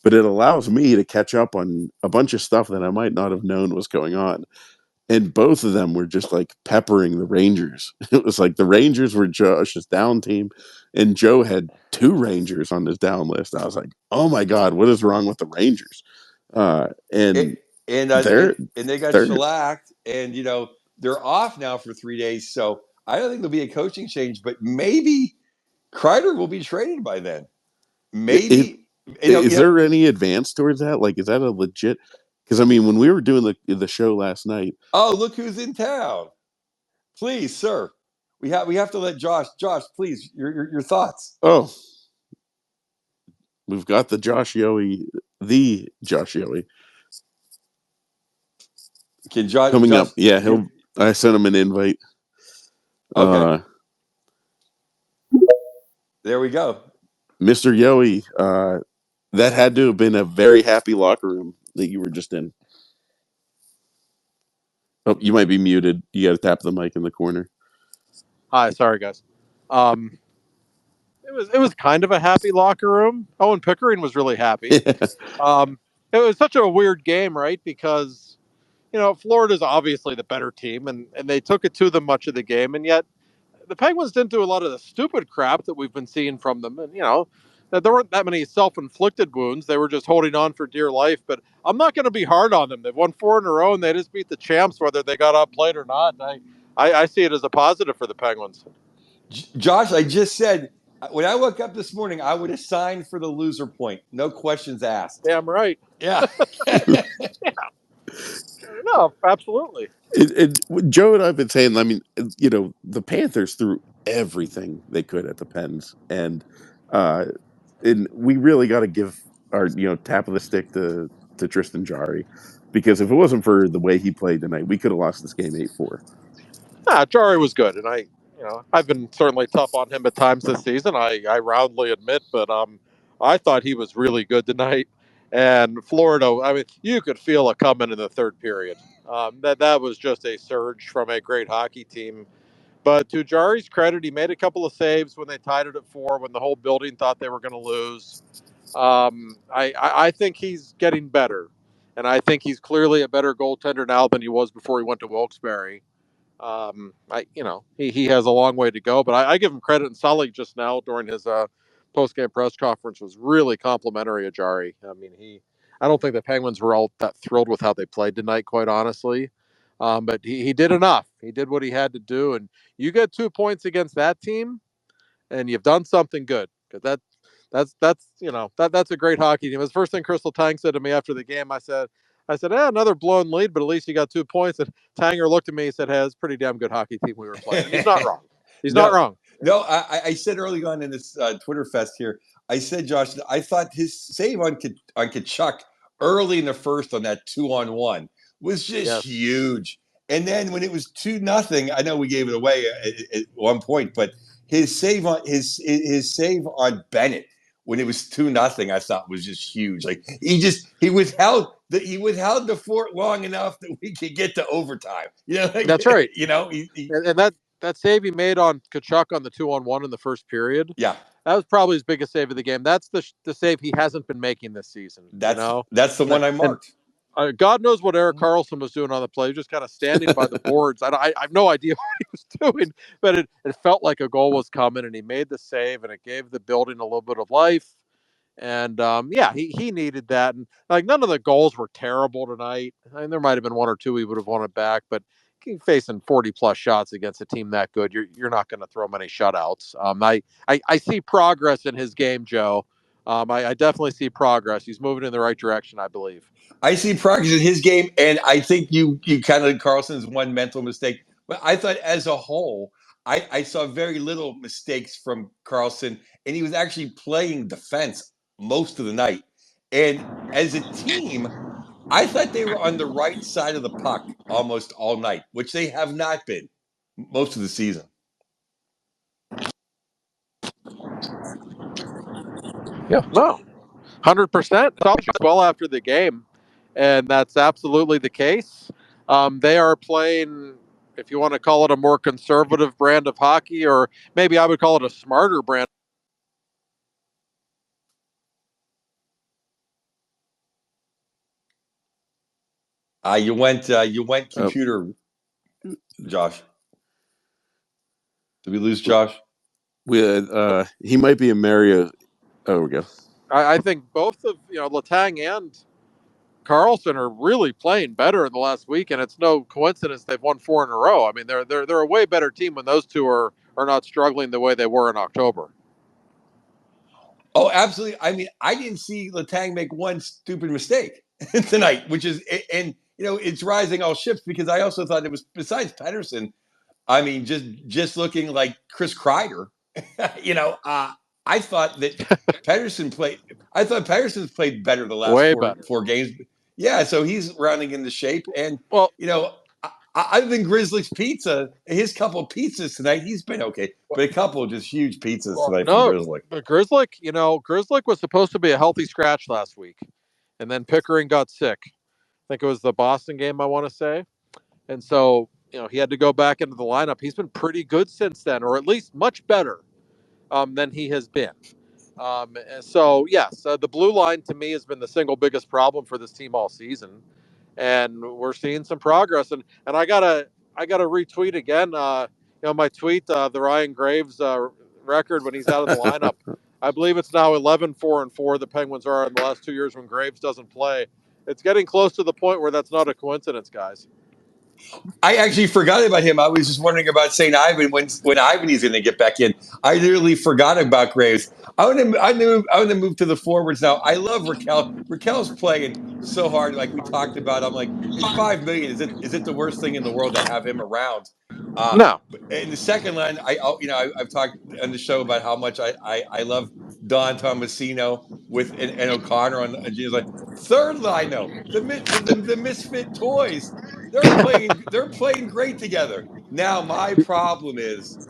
[SPEAKER 1] But it allows me to catch up on a bunch of stuff that I might not have known was going on. And both of them were just like peppering the Rangers. It was like the Rangers were Josh's down team, and Joe had 2 Rangers on his down list. I was like, oh my God, what is wrong with the Rangers? And
[SPEAKER 2] it, and,
[SPEAKER 1] they're
[SPEAKER 2] and they got
[SPEAKER 1] they're
[SPEAKER 2] shellacked, and they're off now for 3 days. So I don't think there'll be a coaching change, but maybe Kreider will be traded by then.
[SPEAKER 1] it,
[SPEAKER 2] Maybe
[SPEAKER 1] is there any advance towards that? Like, is that a legit? Because I mean, when we were doing the show last night,
[SPEAKER 2] oh, look who's in town. Please, sir. We have to let Josh. Josh, please, your thoughts.
[SPEAKER 1] oh, we've got the Josh Yowie
[SPEAKER 2] Can Josh
[SPEAKER 1] coming
[SPEAKER 2] Josh
[SPEAKER 1] up. Yeah,
[SPEAKER 2] give
[SPEAKER 1] I sent him an invite.
[SPEAKER 2] okay.
[SPEAKER 1] Uh,
[SPEAKER 2] There we go.
[SPEAKER 1] Mr. Yowie, that had to have been a very happy locker room that you were just in. Oh, you might be muted. You got to tap the mic in the corner.
[SPEAKER 3] Hi, sorry guys. Um, it was kind of a happy locker room. Owen Pickering was really happy. Um, it was such a weird game, right? Because Florida's obviously the better team, and they took it to them much of the game, and yet the Penguins didn't do a lot of the stupid crap that we've been seeing from them. And there weren't that many self-inflicted wounds. They were just holding on for dear life. But I'm not going to be hard on them. They've won 4 in a row, and they just beat the champs, whether they got outplayed or not. I see it as a positive for the Penguins.
[SPEAKER 2] Josh, I just said when I woke up this morning, I would have signed for the loser point. No questions asked.
[SPEAKER 3] Damn right.
[SPEAKER 2] Yeah.
[SPEAKER 3] No, absolutely.
[SPEAKER 1] Joe and I've been saying, I mean, the Panthers threw everything they could at the Pens, uh, and we really got to give our tap of the stick to Tristan Jarry, because if it wasn't for the way he played tonight, we could have lost this game 8-4.
[SPEAKER 3] Jari was good, and I've been certainly tough on him at times this season. I roundly admit, but I thought he was really good tonight. And Florida, I mean, you could feel it coming in the third period. That was just a surge from a great hockey team. But to Jari's credit, he made a couple of saves when they tied it at 4, when the whole building thought they were going to lose. I think he's getting better, and I think he's clearly a better goaltender now than he was before he went to Wilkes-Barre. He has a long way to go, but I give him credit. And Sully just now during his post-game press conference was really complimentary of Jari. I mean, I don't think the Penguins were all that thrilled with how they played tonight, quite honestly. But he did enough. He did what he had to do, and you get 2 points against that team, and you've done something good, because that's a great hockey team. It was the first thing Crystal Tang said to me after the game. I said, another blown lead, but at least you got 2 points. And Tanger looked at me and said, hey, it's a pretty damn good hockey team we were playing. And he's not wrong. He's not
[SPEAKER 2] No,
[SPEAKER 3] wrong.
[SPEAKER 2] no. I said early on in this Twitter fest here, I said, Josh, I thought his save on Kachuk early in the first on that 2-on-1 was just
[SPEAKER 3] Yes.
[SPEAKER 2] huge. And then when it was 2-0, I know we gave it away at one point, but his save on his save on Bennett when it was 2-0, I thought was just huge. Like he withheld the fort long enough that we could get to overtime.
[SPEAKER 3] That's right.
[SPEAKER 2] He
[SPEAKER 3] And that save he made on Kachuk on the 2-on-1 in the first period,
[SPEAKER 2] yeah.
[SPEAKER 3] that was probably his biggest save of the game. That's the save he hasn't been making this season.
[SPEAKER 2] That's the one I
[SPEAKER 3] And
[SPEAKER 2] marked.
[SPEAKER 3] God knows what Erik Karlsson was doing on the play. He was just kind of standing by the boards. I have no idea what he was doing, but it felt like a goal was coming, and he made the save, and it gave the building a little bit of life. And he needed that. And like none of the goals were terrible tonight. I mean, there might have been one or two he would have wanted back, but facing 40 plus shots against a team that good, you're not going to throw many shutouts. I see progress in his game, Joe. I definitely see progress. He's moving in the right direction, I believe.
[SPEAKER 2] I see progress in his game, and I think you kind of Carlson's one mental mistake. But I thought as a whole, I saw very little mistakes from Carlson, and he was actually playing defense most of the night. And as a team, I thought they were on the right side of the puck almost all night, which they have not been most of the season.
[SPEAKER 3] Yeah, no, 100%. Well after the game, and that's absolutely the case. They are playing, if you want to call it a more conservative brand of hockey, or maybe I would call it a smarter brand.
[SPEAKER 2] You went computer, Josh. Did we lose Josh?
[SPEAKER 1] He might be a Mario. Oh, we go.
[SPEAKER 3] I think both of Letang and Carlson are really playing better in the last week, and it's no coincidence they've won 4 in a row. I mean, they're a way better team when those two are not struggling the way they were in October.
[SPEAKER 2] Oh, absolutely. I mean, I didn't see Letang make one stupid mistake tonight, which is, and it's rising all ships because I also thought it was besides Pedersen. I mean, just looking like Chris Kreider. I thought that Pedersen played. I thought Pedersen's played better the last
[SPEAKER 3] Way
[SPEAKER 2] four
[SPEAKER 3] better.
[SPEAKER 2] four games. Yeah, so he's rounding into shape, and
[SPEAKER 3] Well,
[SPEAKER 2] other than Grizzly's pizza, his couple pizzas tonight, he's been okay. But a couple of just huge pizzas tonight from Grizzly.
[SPEAKER 3] Grizzly was supposed to be a healthy scratch last week, and then Pickering got sick. I think it was the Boston game, I want to say, and so he had to go back into the lineup. He's been pretty good since then, or at least much better than he has been. So yes, the blue line to me has been the single biggest problem for this team all season, and we're seeing some progress. And I gotta retweet again. My tweet, the Ryan Graves record when he's out of the lineup. I believe it's now 11-4-4. The Penguins are in the last 2 years when Graves doesn't play. It's getting close to the point where that's not a coincidence, guys.
[SPEAKER 2] I actually forgot about him. I was just wondering about St. Ivan when Ivan's going to get back in. I literally forgot about Graves. I want to move to the forwards now. I love Raquel. Raquel's playing so hard, like we talked about. I'm like, it's $5 million. Is it the worst thing in the world to have him around?
[SPEAKER 3] No.
[SPEAKER 2] In the second line, I've talked on the show about how much I love Don Tomasino and O'Connor on Gina's line. Third line, though, the misfit toys. They're playing great together. Now my problem is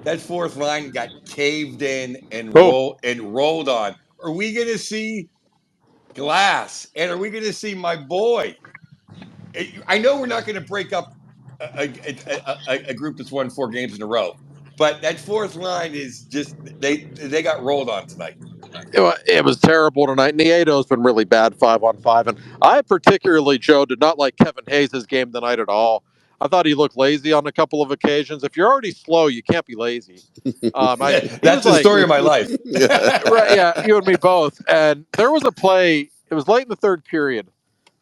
[SPEAKER 2] that fourth line got caved in and rolled on. Are we gonna see Glass? And are we gonna see my boy? I know we're not gonna break up a group that's won 4 games in a row, but that fourth line is just they got rolled on tonight.
[SPEAKER 3] It was terrible tonight. Nieto's been really bad 5-on-5, and I particularly, Joe, did not like Kevin Hayes' game tonight at all. I thought he looked lazy on a couple of occasions. If you're already slow, you can't be lazy.
[SPEAKER 2] That's the story of my life.
[SPEAKER 3] Right? Yeah, you and me both. And there was a play. It was late in the third period.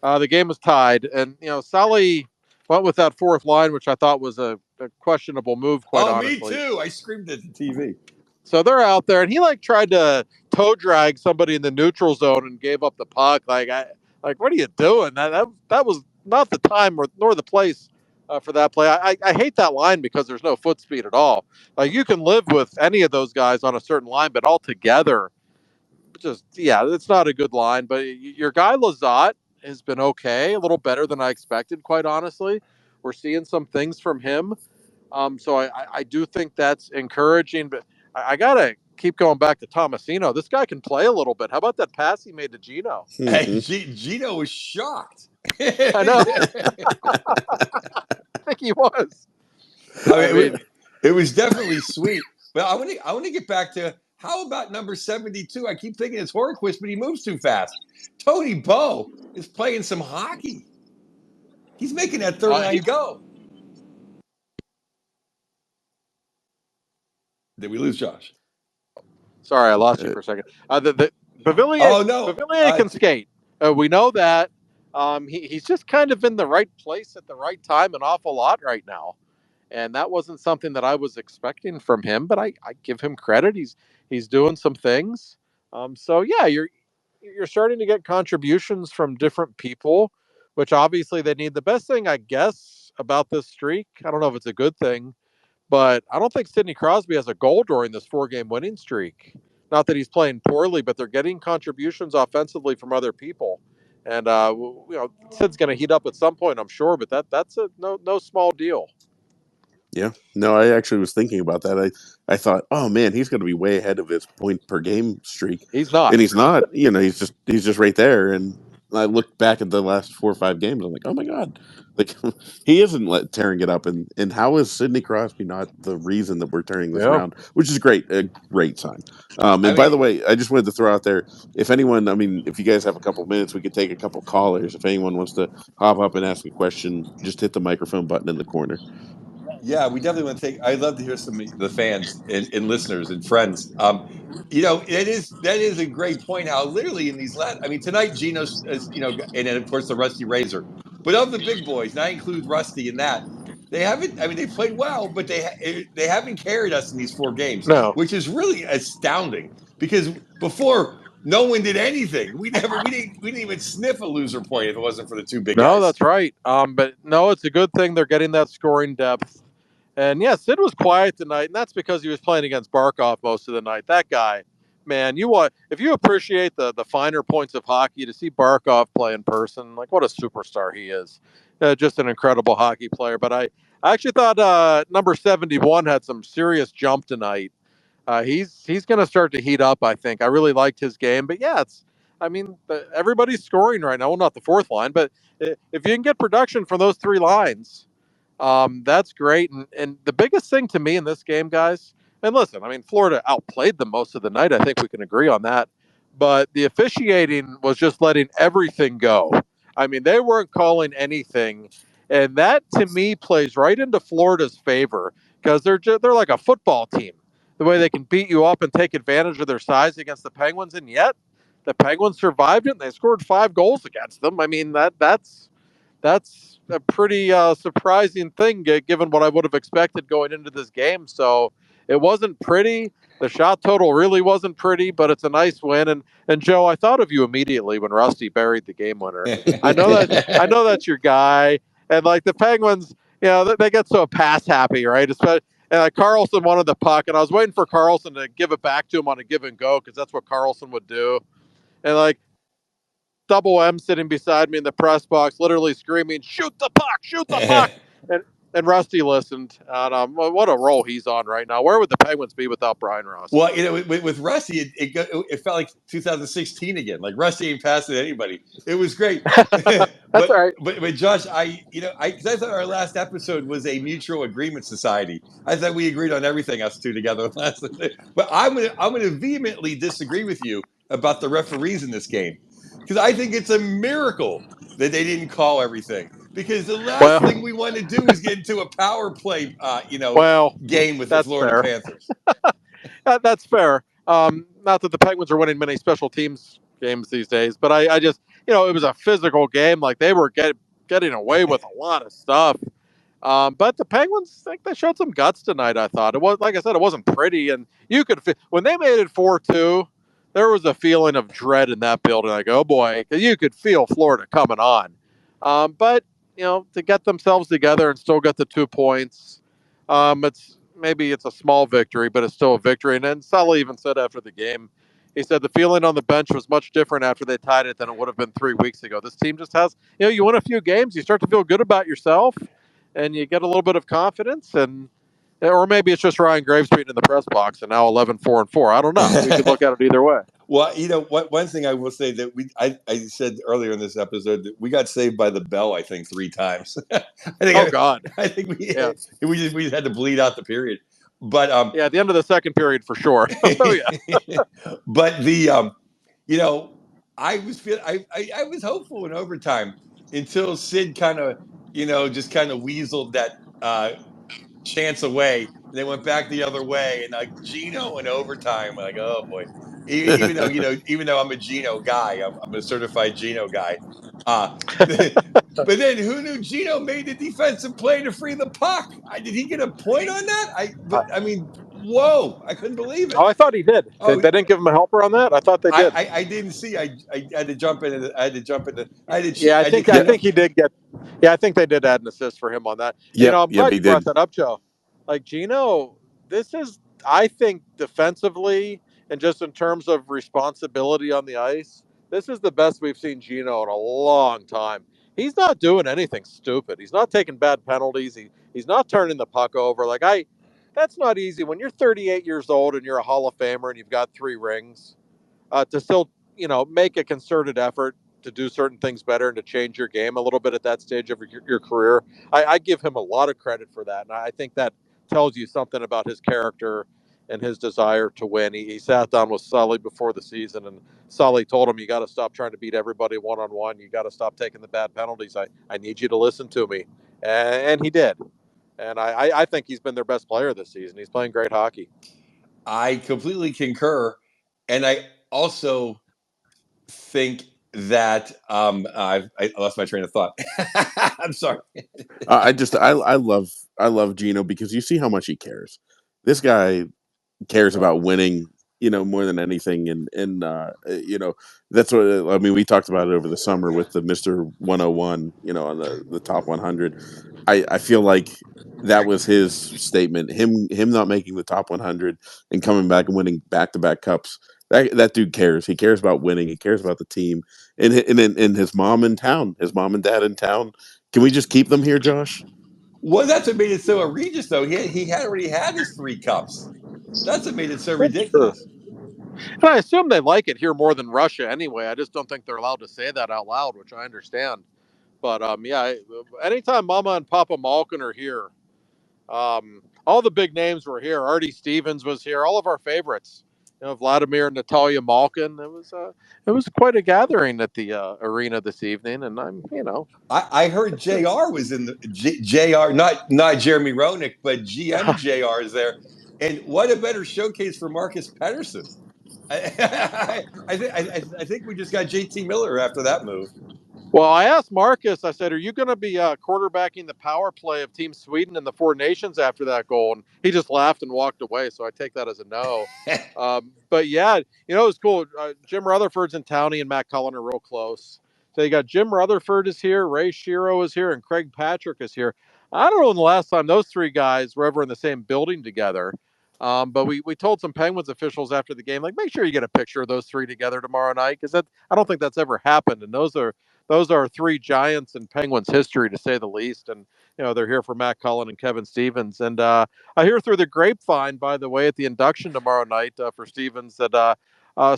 [SPEAKER 3] The game was tied, and Sally went with that fourth line, which I thought was a questionable move. Quite honestly,
[SPEAKER 2] me too. I screamed at the TV.
[SPEAKER 3] So they're out there, and he tried to toe drag somebody in the neutral zone and gave up the puck. What are you doing? That was not the time nor the place for that play. I hate that line because there's no foot speed at all. You can live with any of those guys on a certain line, but all together, it's not a good line. But your guy Lazat has been okay, a little better than I expected, quite honestly. We're seeing some things from him. So I do think that's encouraging, but I gotta keep going back to Tomasino. This guy can play a little bit. How about that pass he made to Gino?
[SPEAKER 2] Hey, Gino was shocked.
[SPEAKER 3] I know. I think he was.
[SPEAKER 2] I mean, it was definitely sweet. But I want to get back to How about number 72? I keep thinking it's Horquist, but he moves too fast. Tony Bowe is playing some hockey. He's making that third line go. Did we lose Josh?
[SPEAKER 3] Sorry, I lost you for a second. The Pavillier,
[SPEAKER 2] Oh, no.
[SPEAKER 3] Pavillier can skate. We know that. He's just kind of in the right place at the right time an awful lot right now. And that wasn't something that I was expecting from him, but I give him credit. He's doing some things. So yeah, you're starting to get contributions from different people, which obviously they need. The best thing, I guess, about this streak, I don't know if it's a good thing, but I don't think Sidney Crosby has a goal during this 4-game winning streak. Not that he's playing poorly, but they're getting contributions offensively from other people. And Sid's going to heat up at some point, I'm sure, but that's a no small deal.
[SPEAKER 1] Yeah, no, I actually was thinking about that. I thought, oh man, he's going to be way ahead of his point per game streak.
[SPEAKER 3] He's not,
[SPEAKER 1] and he's not. He's just right there. And I looked back at the last 4 or 5 games. I'm like, oh my god, like he isn't tearing it up. And how is Sidney Crosby not the reason that we're turning this around? Which is great, a great sign. By the way, I just wanted to throw out there, if anyone, if you guys have a couple minutes, we could take a couple callers. If anyone wants to hop up and ask a question, just hit the microphone button in the corner.
[SPEAKER 2] Yeah, we definitely want to take. I'd love to hear some of the fans and listeners and friends. That is a great point. How literally in these last, tonight Geno's, and then of course the Rusty Razor, but of the big boys, and I include Rusty in that. They haven't. They played well, but they haven't carried us in these 4 games,
[SPEAKER 3] No.
[SPEAKER 2] which is really astounding. Because before, no one did anything. We didn't even sniff a loser point if it wasn't for the 2 big guys.
[SPEAKER 3] No, that's right. But no, it's a good thing they're getting that scoring depth. And yeah, Sid was quiet tonight, and that's because he was playing against Barkov most of the night. That guy, man, if you appreciate the finer points of hockey, to see Barkov play in person, like what a superstar he is. Just an incredible hockey player. But I actually thought number 71 had some serious jump tonight. He's going to start to heat up, I think. I really liked his game. But yeah, everybody's scoring right now. Well, not the fourth line, but if you can get production from those 3 lines, that's great. And the biggest thing to me in this game, guys, and listen, Florida outplayed them most of the night. I think we can agree on that. But the officiating was just letting everything go. They weren't calling anything. And that, to me, plays right into Florida's favor because they're like a football team. The way they can beat you up and take advantage of their size against the Penguins. And yet, the Penguins survived it, and they scored 5 goals against them. That's a pretty surprising thing given what I would have expected going into this game. So it wasn't pretty. The shot total really wasn't pretty, but it's a nice win. And Joe, I thought of you immediately when Rusty buried the game winner. I know that's your guy. And like the Penguins, they get so pass happy, right? And Carlson wanted the puck, and I was waiting for Carlson to give it back to him on a give and go because that's what Carlson would do. And like Double M sitting beside me in the press box, literally screaming, "Shoot the puck! Shoot the puck!" And Rusty listened. And what a role he's on right now. Where would the Penguins be without Brian Ross?
[SPEAKER 2] Well, with Rusty, it felt like 2016 again. Like Rusty ain't passing anybody. It was great.
[SPEAKER 3] That's all right.
[SPEAKER 2] But Josh, I thought our last episode was a mutual agreement society. I thought we agreed on everything us two together. But I'm gonna vehemently disagree with you about the referees in this game because I think it's a miracle that they didn't call everything. Because the last thing we want to do is get into a power play, game with the Florida Panthers.
[SPEAKER 3] That's fair. Not that the Penguins are winning many special teams games these days, but I just, it was a physical game. Like they were getting away with a lot of stuff. But the Penguins, I think they showed some guts tonight. I thought it was, like I said, it wasn't pretty, and you could when they made it 4-2, there was a feeling of dread in that building. Like, oh boy, because you could feel Florida coming on. But to get themselves together and still get the 2 points, it's a small victory, but it's still a victory. And then Sully even said after the game, he said the feeling on the bench was much different after they tied it than it would have been 3 weeks ago. This team just has, you win a few games, you start to feel good about yourself, and you get a little bit of confidence, or maybe it's just Ryan Graves being in the press box and now 11-4-4. I don't know. We could look at it either way.
[SPEAKER 2] Well, one thing I will say that I said earlier in this episode that we got saved by the bell, I think 3 times.
[SPEAKER 3] God.
[SPEAKER 2] I think we just had to bleed out the period. But
[SPEAKER 3] Yeah, at the end of the second period for sure. Oh yeah.
[SPEAKER 2] but you know, I was hopeful in overtime until Sid kind of, just kind of weaseled that chance away. And they went back the other way, and like Gino in overtime, like, oh boy. Even though I'm a Gino guy, I'm a certified Gino guy. Uh, but then who knew Gino made the defensive play to free the puck? Did he get a point on that? I mean, whoa! I couldn't believe it.
[SPEAKER 3] Oh, I thought he did. They
[SPEAKER 2] Oh,
[SPEAKER 3] didn't give him a helper on that. I thought they did.
[SPEAKER 2] I didn't see. I had to jump in. I had to jump in. I had to
[SPEAKER 3] Yeah,
[SPEAKER 2] cheat.
[SPEAKER 3] I
[SPEAKER 2] I had to
[SPEAKER 3] think I
[SPEAKER 2] kind
[SPEAKER 1] Yep.
[SPEAKER 2] of.
[SPEAKER 3] think he did get. Yeah, I think they did add an assist for him on that. And,
[SPEAKER 1] Yep.
[SPEAKER 3] I'm
[SPEAKER 1] Yep.
[SPEAKER 3] glad
[SPEAKER 1] He
[SPEAKER 3] you brought
[SPEAKER 1] did.
[SPEAKER 3] that up, Joe. Like Gino, this is, I think, defensively and just in terms of responsibility on the ice, this is the best we've seen Gino in a long time. He's not doing anything stupid. He's not taking bad penalties. He's not turning the puck over. That's not easy when you're 38 years old and you're a Hall of Famer and you've got 3 rings, to still, make a concerted effort to do certain things better and to change your game a little bit at that stage of your career. I give him a lot of credit for that. And I think that tells you something about his character and his desire to win. He sat down with Sully before the season, and Sully told him, you got to stop trying to beat everybody one-on-one. You got to stop taking the bad penalties. I need you to listen to me. And he did. And I think he's been their best player this season. He's playing great hockey.
[SPEAKER 2] I completely concur, and I also think that I lost my train of thought. I'm sorry.
[SPEAKER 1] I love Gino because you see how much he cares. This guy cares about winning, more than anything. And that's what I mean. We talked about it over the summer with the Mister 101, on the top 100. I feel like that was his statement. Him not making the top 100 and coming back and winning back to back cups. That dude cares. He cares about winning. He cares about the team. And his mom in town, his mom and dad in town. Can we just keep them here, Josh?
[SPEAKER 2] Well, that's what made it so egregious, though. He had already had his 3 cups. That's what made it so
[SPEAKER 3] That's true.
[SPEAKER 2] ridiculous.
[SPEAKER 3] And I assume they like it here more than Russia anyway. I just don't think they're allowed to say that out loud, which I understand. But yeah, anytime Mama and Papa Malkin are here, all the big names were here. Artie Stevens was here. All of our favorites, Vladimir and Natalia Malkin. It was quite a gathering at the arena this evening, and
[SPEAKER 2] I heard Jr. was in the Jr. Not Jeremy Roenick, but GM Jr. is there, and what a better showcase for Marcus Pettersson. I think we just got JT Miller after that move.
[SPEAKER 3] Well, I asked Marcus, I said, are you going to be quarterbacking the power play of Team Sweden and the Four Nations after that goal? And he just laughed and walked away. So I take that as a no. But yeah, it was cool. Jim Rutherford's in town. He and Matt Cullen are real close. So you got Jim Rutherford is here, Ray Shiro is here, and Craig Patrick is here. I don't know when the last time those 3 guys were ever in the same building together. But we told some Penguins officials after the game, make sure you get a picture of those 3 together tomorrow night, because I don't think that's ever happened. And those are 3 giants in Penguins history, to say the least. And, they're here for Matt Cullen and Kevin Stevens. And I hear through the grapevine, by the way, at the induction tomorrow night for Stevens, that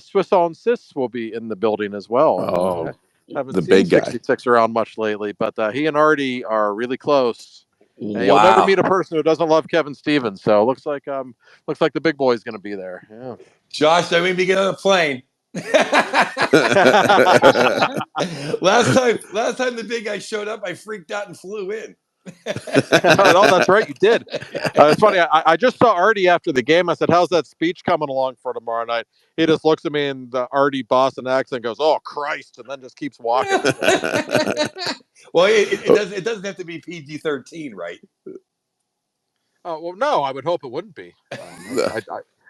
[SPEAKER 3] Swiss on Sis will be in the building as well.
[SPEAKER 1] Oh,
[SPEAKER 3] I haven't
[SPEAKER 1] the
[SPEAKER 3] seen
[SPEAKER 1] big guy.
[SPEAKER 3] 66 around much lately, but he and Artie are really close. And you'll never
[SPEAKER 2] Wow,
[SPEAKER 3] meet a person who doesn't love Kevin Stevens. So looks like the big boy is going to be there. Yeah.
[SPEAKER 2] Josh, don't even get on a plane. last time the big guy showed up, I freaked out and flew in.
[SPEAKER 3] Oh, that's right, you did. It's funny. I just saw Artie after the game. I said, "How's that speech coming along for tomorrow night?" He just looks at me in the Artie Boston accent, goes, "Oh Christ," and then just keeps walking.
[SPEAKER 2] Well, it doesn't have to be PG-13, right?
[SPEAKER 3] Oh well, no, I would hope it wouldn't be.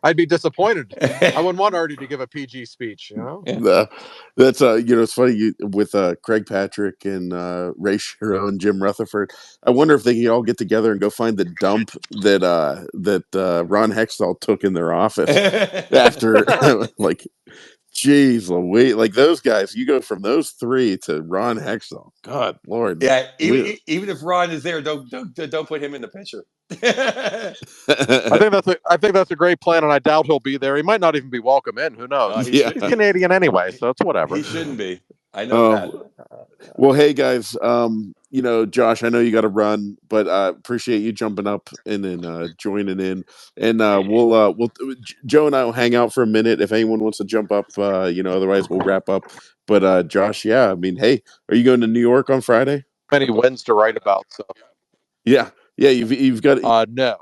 [SPEAKER 3] I'd be disappointed. I wouldn't want Artie to give a PG speech.
[SPEAKER 1] That's it's funny with Craig Patrick and Ray Shiro and Jim Rutherford. I wonder if they can all get together and go find the dump that Ron Hextall took in their office after like, geez Louise, like those guys. You go from those 3 to Ron Hextall. God Lord.
[SPEAKER 2] Yeah, even if Ron is there, don't put him in the picture.
[SPEAKER 3] I think that's a great plan, and I doubt he'll be there. He might not even be welcome in. Who knows?
[SPEAKER 1] Yeah.
[SPEAKER 3] He's Canadian anyway, so it's whatever.
[SPEAKER 2] He shouldn't be. I know that.
[SPEAKER 1] Oh, well, hey guys. Josh, I know you got to run, but appreciate you jumping up and then joining in. And Joe and I will hang out for a minute if anyone wants to jump up. Otherwise we'll wrap up. But Josh, yeah, I mean, hey, are you going to New York on Friday?
[SPEAKER 3] Many wins to write about. So
[SPEAKER 1] Yeah, yeah. You've got
[SPEAKER 3] no.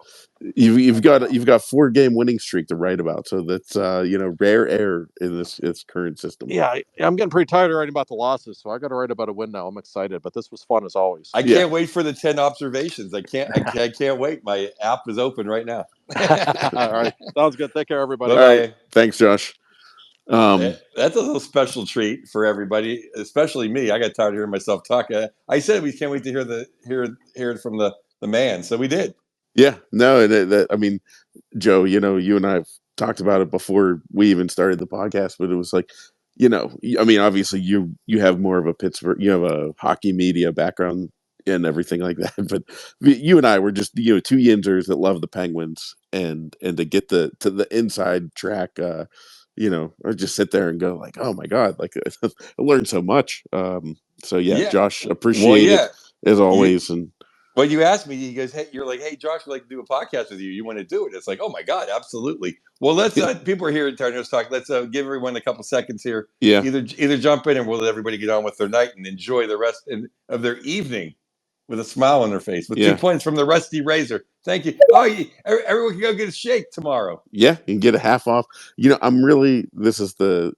[SPEAKER 1] you've got 4-game winning streak to write about. So that's rare air in this current system.
[SPEAKER 3] Yeah, I'm getting pretty tired of writing about the losses, so I got to write about a win now. I'm excited, but this was fun as always.
[SPEAKER 2] I
[SPEAKER 1] Yeah.
[SPEAKER 2] can't wait for the 10 observations. I can't wait. My app is open right now.
[SPEAKER 3] All right, sounds good. Take care, everybody.
[SPEAKER 1] All right, thanks, Josh.
[SPEAKER 2] That's a little special treat for everybody, especially me. I got tired of hearing myself talk. I said we can't wait to hear it from the man, so we did.
[SPEAKER 1] Yeah, no, I mean, Joe, you and I have talked about it before we even started the podcast, but it was like, I mean, obviously you have more of a Pittsburgh, you have a hockey media background and everything like that, but you and I were just two Yinzers that love the Penguins, and to get to the inside track, or just sit there and go like, oh my god, like I learned so much. So yeah,
[SPEAKER 2] Yeah.
[SPEAKER 1] Josh,
[SPEAKER 2] Well,
[SPEAKER 1] appreciate it
[SPEAKER 2] yeah.
[SPEAKER 1] as always, and.
[SPEAKER 2] When you asked me, he goes, "Hey, you're like, hey, Josh, I'd like to do a podcast with you. You want to do it?" It's like, oh my god, absolutely. Well, let's. People are here in Tarners Talk. Let's give everyone a couple seconds here.
[SPEAKER 1] Yeah.
[SPEAKER 2] Either jump in and we'll let everybody get on with their night and enjoy the rest of their evening with a smile on their face. With 2 points from the Rusty Razor. Thank you. Oh, everyone can go get a shake tomorrow.
[SPEAKER 1] Yeah, you can get a half off. This is the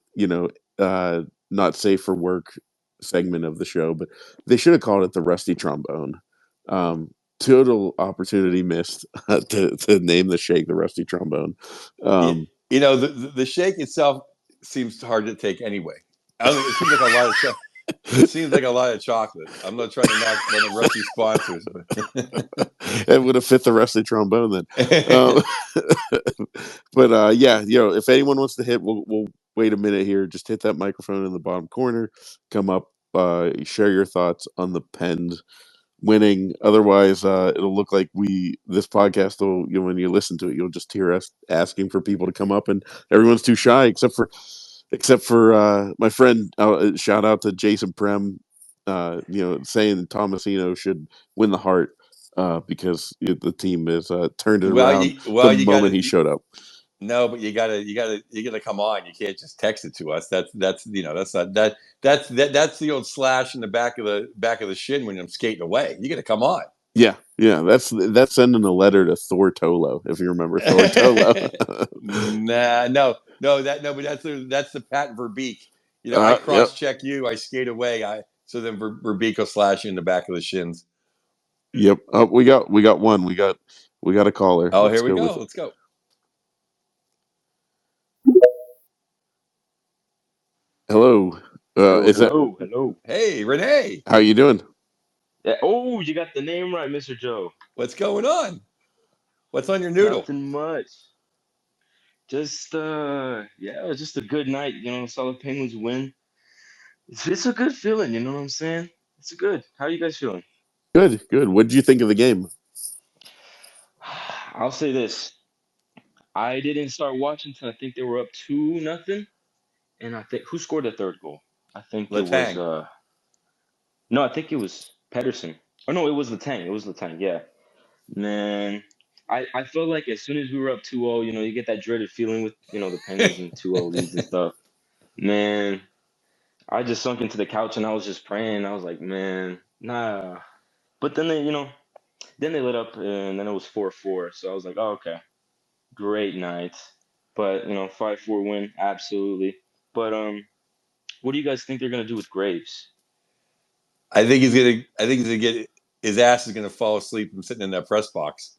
[SPEAKER 1] not safe for work segment of the show, but they should have called it the Rusty Trombone. Total opportunity missed to name the shake the Rusty Trombone.
[SPEAKER 2] The shake itself seems hard to take anyway. I don't think it seems like a lot of stuff. It seems like a lot of chocolate. I'm not trying to knock one of Rusty sponsors, but
[SPEAKER 1] it would have fit the Rusty Trombone then. But yeah, if anyone wants to hit, we'll wait a minute here. Just hit that microphone in the bottom corner. Come up, share your thoughts on the Pens winning. Otherwise, it'll look like this podcast will, when you listen to it, you'll just hear us asking for people to come up, and everyone's too shy except for my friend. Shout out to Jason Prem, saying Tomasino should win the Hart because the team has turned it around the moment he showed up.
[SPEAKER 2] No, but you gotta come on. You can't just text it to us. That's not that's the old slash in the back of the shin when I'm skating away. You gotta come on.
[SPEAKER 1] Yeah, that's sending a letter to Thor Tolo, if you remember Thor Tolo.
[SPEAKER 2] But that's the Pat Verbeek. I cross check you, I skate away. So then Verbeek will slash you in the back of the shins.
[SPEAKER 1] Yep. We got one. We got a caller.
[SPEAKER 2] Oh, here we go. Let's go.
[SPEAKER 1] Hello.
[SPEAKER 4] Hello.
[SPEAKER 2] Hey, Renee.
[SPEAKER 1] How you doing?
[SPEAKER 4] Yeah. Oh, you got the name right, Mr. Joe.
[SPEAKER 2] What's going on? What's on your noodle?
[SPEAKER 4] Nothing much. Just just a good night. Saw the Penguins win. It's a good feeling. You know what I'm saying? It's good. How are you guys feeling?
[SPEAKER 1] Good. What did you think of the game?
[SPEAKER 4] I'll say this. I didn't start watching until I think they were up 2-0, and I think who scored the third goal? I think it was no, I think it was Pedersen. Oh no, it was Letang. It was Letang. Yeah. Man, I felt like as soon as we were up 2-0, you get that dreaded feeling with, the Penguins and 2-0 leads and stuff. Man, I just sunk into the couch and I was just praying. I was like, man, nah. But then they lit up and then it was 4-4. So I was like, oh, okay, great night. But 5-4 win, absolutely. But what do you guys think they're gonna do with Graves?
[SPEAKER 2] I think he's gonna get his ass is gonna fall asleep from sitting in that press box.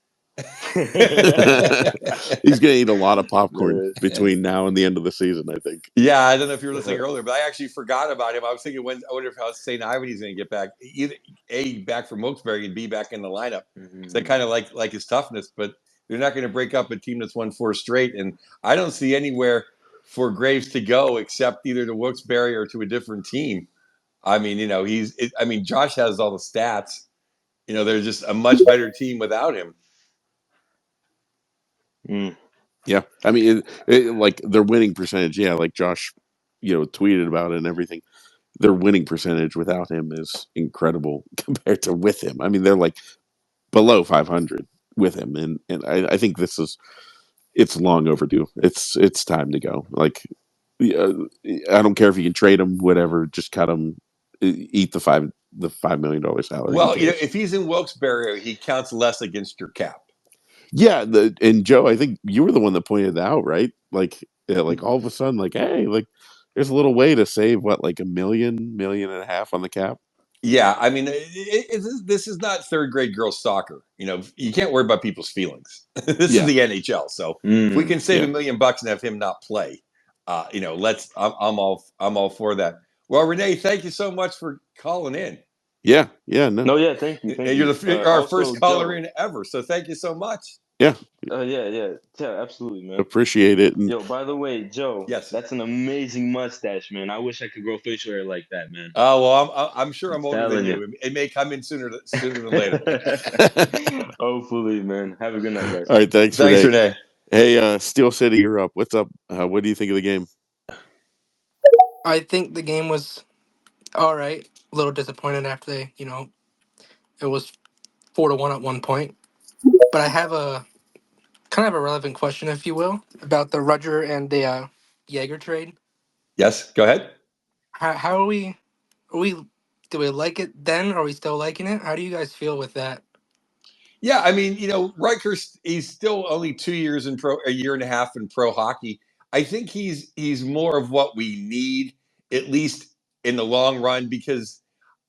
[SPEAKER 1] He's gonna eat a lot of popcorn between now and the end of the season, I think.
[SPEAKER 2] Yeah, I don't know if you were listening earlier, but I actually forgot about him. I was thinking, I wonder if how St. Ivan's going to get back, either A, back from Wilkes-Barre and B, back in the lineup. So I kind of like his toughness, but they're not going to break up a team that's won 4 straight. And I don't see anywhere for Graves to go except either to Wilkes-Barre or to a different team. I mean, Josh has all the stats. They're just a much better team without him.
[SPEAKER 1] Yeah, I mean, like their winning percentage. Yeah, like Josh, tweeted about it and everything. their winning percentage without him is incredible compared to with him. I mean, they're like below 500 with him, and I think it's long overdue. It's time to go. Like, I don't care if you can trade him, whatever. Just cut him, eat the $5 million salary.
[SPEAKER 2] Well, if he's in Wilkes-Barre, he counts less against your cap.
[SPEAKER 1] Yeah, and Joe, I think you were the one that pointed that out, right? Like, like all of a sudden, like, hey, like, there's a little way to save like $1 million and a half on the cap.
[SPEAKER 2] Yeah, I mean, this is not third grade girls soccer. You can't worry about people's feelings. This is the NHL. So if we can save $1 million and have him not play, let's. I'm all for that. Well, Renee, thank you so much for calling in.
[SPEAKER 1] Yeah,
[SPEAKER 4] no, yeah, thank you.
[SPEAKER 2] And you're our first caller in ever, so thank you so much.
[SPEAKER 1] Yeah.
[SPEAKER 4] Yeah, absolutely, man.
[SPEAKER 1] Appreciate it. And
[SPEAKER 4] yo, by the way, Joe,
[SPEAKER 2] yes,
[SPEAKER 4] that's an amazing mustache, man. I wish I could grow facial hair like that, man.
[SPEAKER 2] Oh well, I'm sure I'm older than you. It may come in sooner than later.
[SPEAKER 4] Hopefully, man. Have a good night, guys.
[SPEAKER 1] All right, thanks,
[SPEAKER 2] Renee.
[SPEAKER 1] Hey, Steel City, you're up. What's up? What do you think of the game?
[SPEAKER 5] I think the game was all right. A little disappointed after it was 4-1 at one point. But I have a kind of a relevant question, if you will, about the Roger and the Jaeger trade.
[SPEAKER 2] Yes, go ahead.
[SPEAKER 5] How are we? Do we like it then? Are we still liking it? How do you guys feel with that?
[SPEAKER 2] Yeah, I mean, Riker's he's still only 2 years in a year and a half in pro hockey. I think he's more of what we need, at least in the long run, because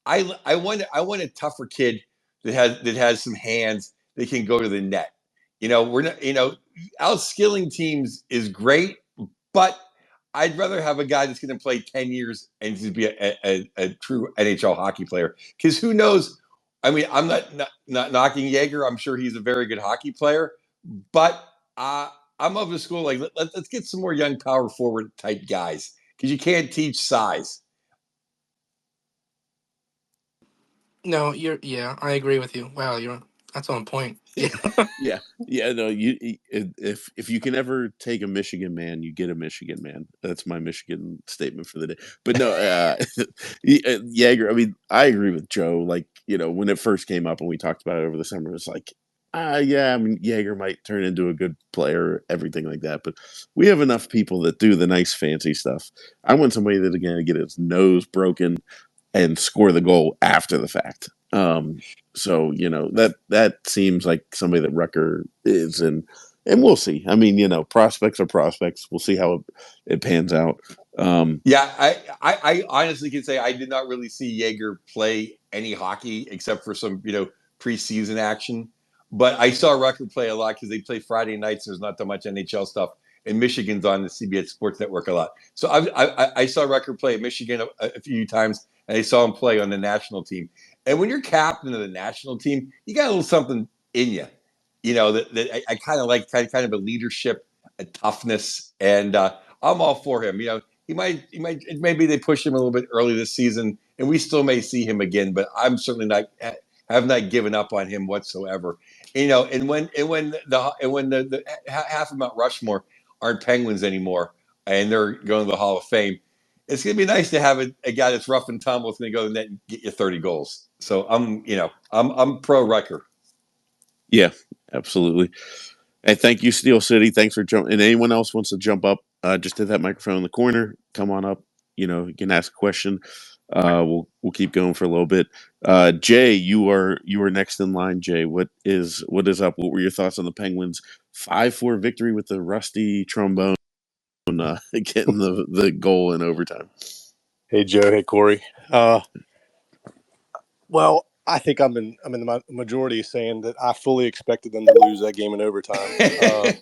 [SPEAKER 2] I want a tougher kid that has some hands that can go to the net. We're not outskilling teams is great, but I'd rather have a guy that's going to play 10 years and to be a true NHL hockey player. Because who knows? I mean, I'm not knocking Jaeger. I'm sure he's a very good hockey player, but I'm of the school like let's get some more young power forward type guys because you can't teach size.
[SPEAKER 5] No, I agree with you. Wow, that's on point.
[SPEAKER 1] Yeah. No, if you can ever take a Michigan man, you get a Michigan man. That's my Michigan statement for the day. But no, Jaeger. I mean, I agree with Joe. Like, when it first came up and we talked about it over the summer, it's like, yeah, I mean, Jaeger might turn into a good player, everything like that. But we have enough people that do the nice, fancy stuff. I want somebody that's going to get his nose broken and score the goal after the fact. So that seems like somebody that Rucker is, and we'll see. I mean, prospects are prospects. We'll see how it pans out.
[SPEAKER 2] Yeah, I honestly can say I did not really see Jaeger play any hockey except for some preseason action. But I saw Rucker play a lot because they play Friday nights. There's not that much NHL stuff, and Michigan's on the CBS Sports Network a lot. So I saw Rucker play at Michigan a few times, and I saw him play on the national team. And when you're captain of the national team, you got a little something in you, that I kind of like, kind of a leadership, a toughness, and I'm all for him. He might, maybe they push him a little bit early this season, and we still may see him again. But I'm certainly have not given up on him whatsoever. And when the half of Mount Rushmore aren't Penguins anymore, and they're going to the Hall of Fame, it's going to be nice to have a guy that's rough and tumble, going to go to the net and get you 30 goals. So I'm pro Rucker.
[SPEAKER 1] Yeah, absolutely. Hey, thank you, Steel City. Thanks for jumping. And anyone else wants to jump up, just hit that microphone in the corner. Come on up. You can ask a question. We'll keep going for a little bit. Jay, you are next in line. Jay, what is up? What were your thoughts on the Penguins' 5-4 victory with the rusty trombone getting the goal in overtime?
[SPEAKER 6] Hey Joe, hey Cory. Well, I think I'm in the majority saying that I fully expected them to lose that game in overtime.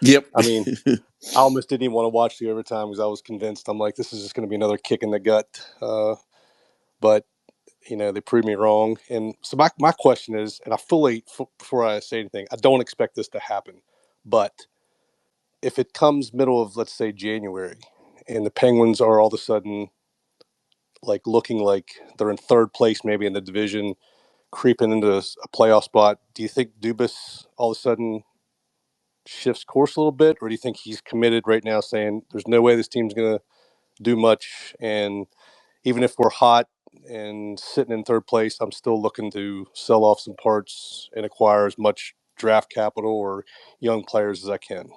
[SPEAKER 1] Yep.
[SPEAKER 6] I mean, I almost didn't even want to watch the overtime because I was convinced. I'm like, this is just going to be another kick in the gut. But they proved me wrong. And so my question is, and I fully, before I say anything, I don't expect this to happen. But if it comes middle of, let's say, January, and the Penguins are all of a sudden like looking like they're in third place, maybe in the division, creeping into a playoff spot, do you think Dubas all of a sudden shifts course a little bit, or do you think he's committed right now, saying there's no way this team's going to do much, and even if we're hot and sitting in third place, I'm still looking to sell off some parts and acquire as much draft capital or young players as I can.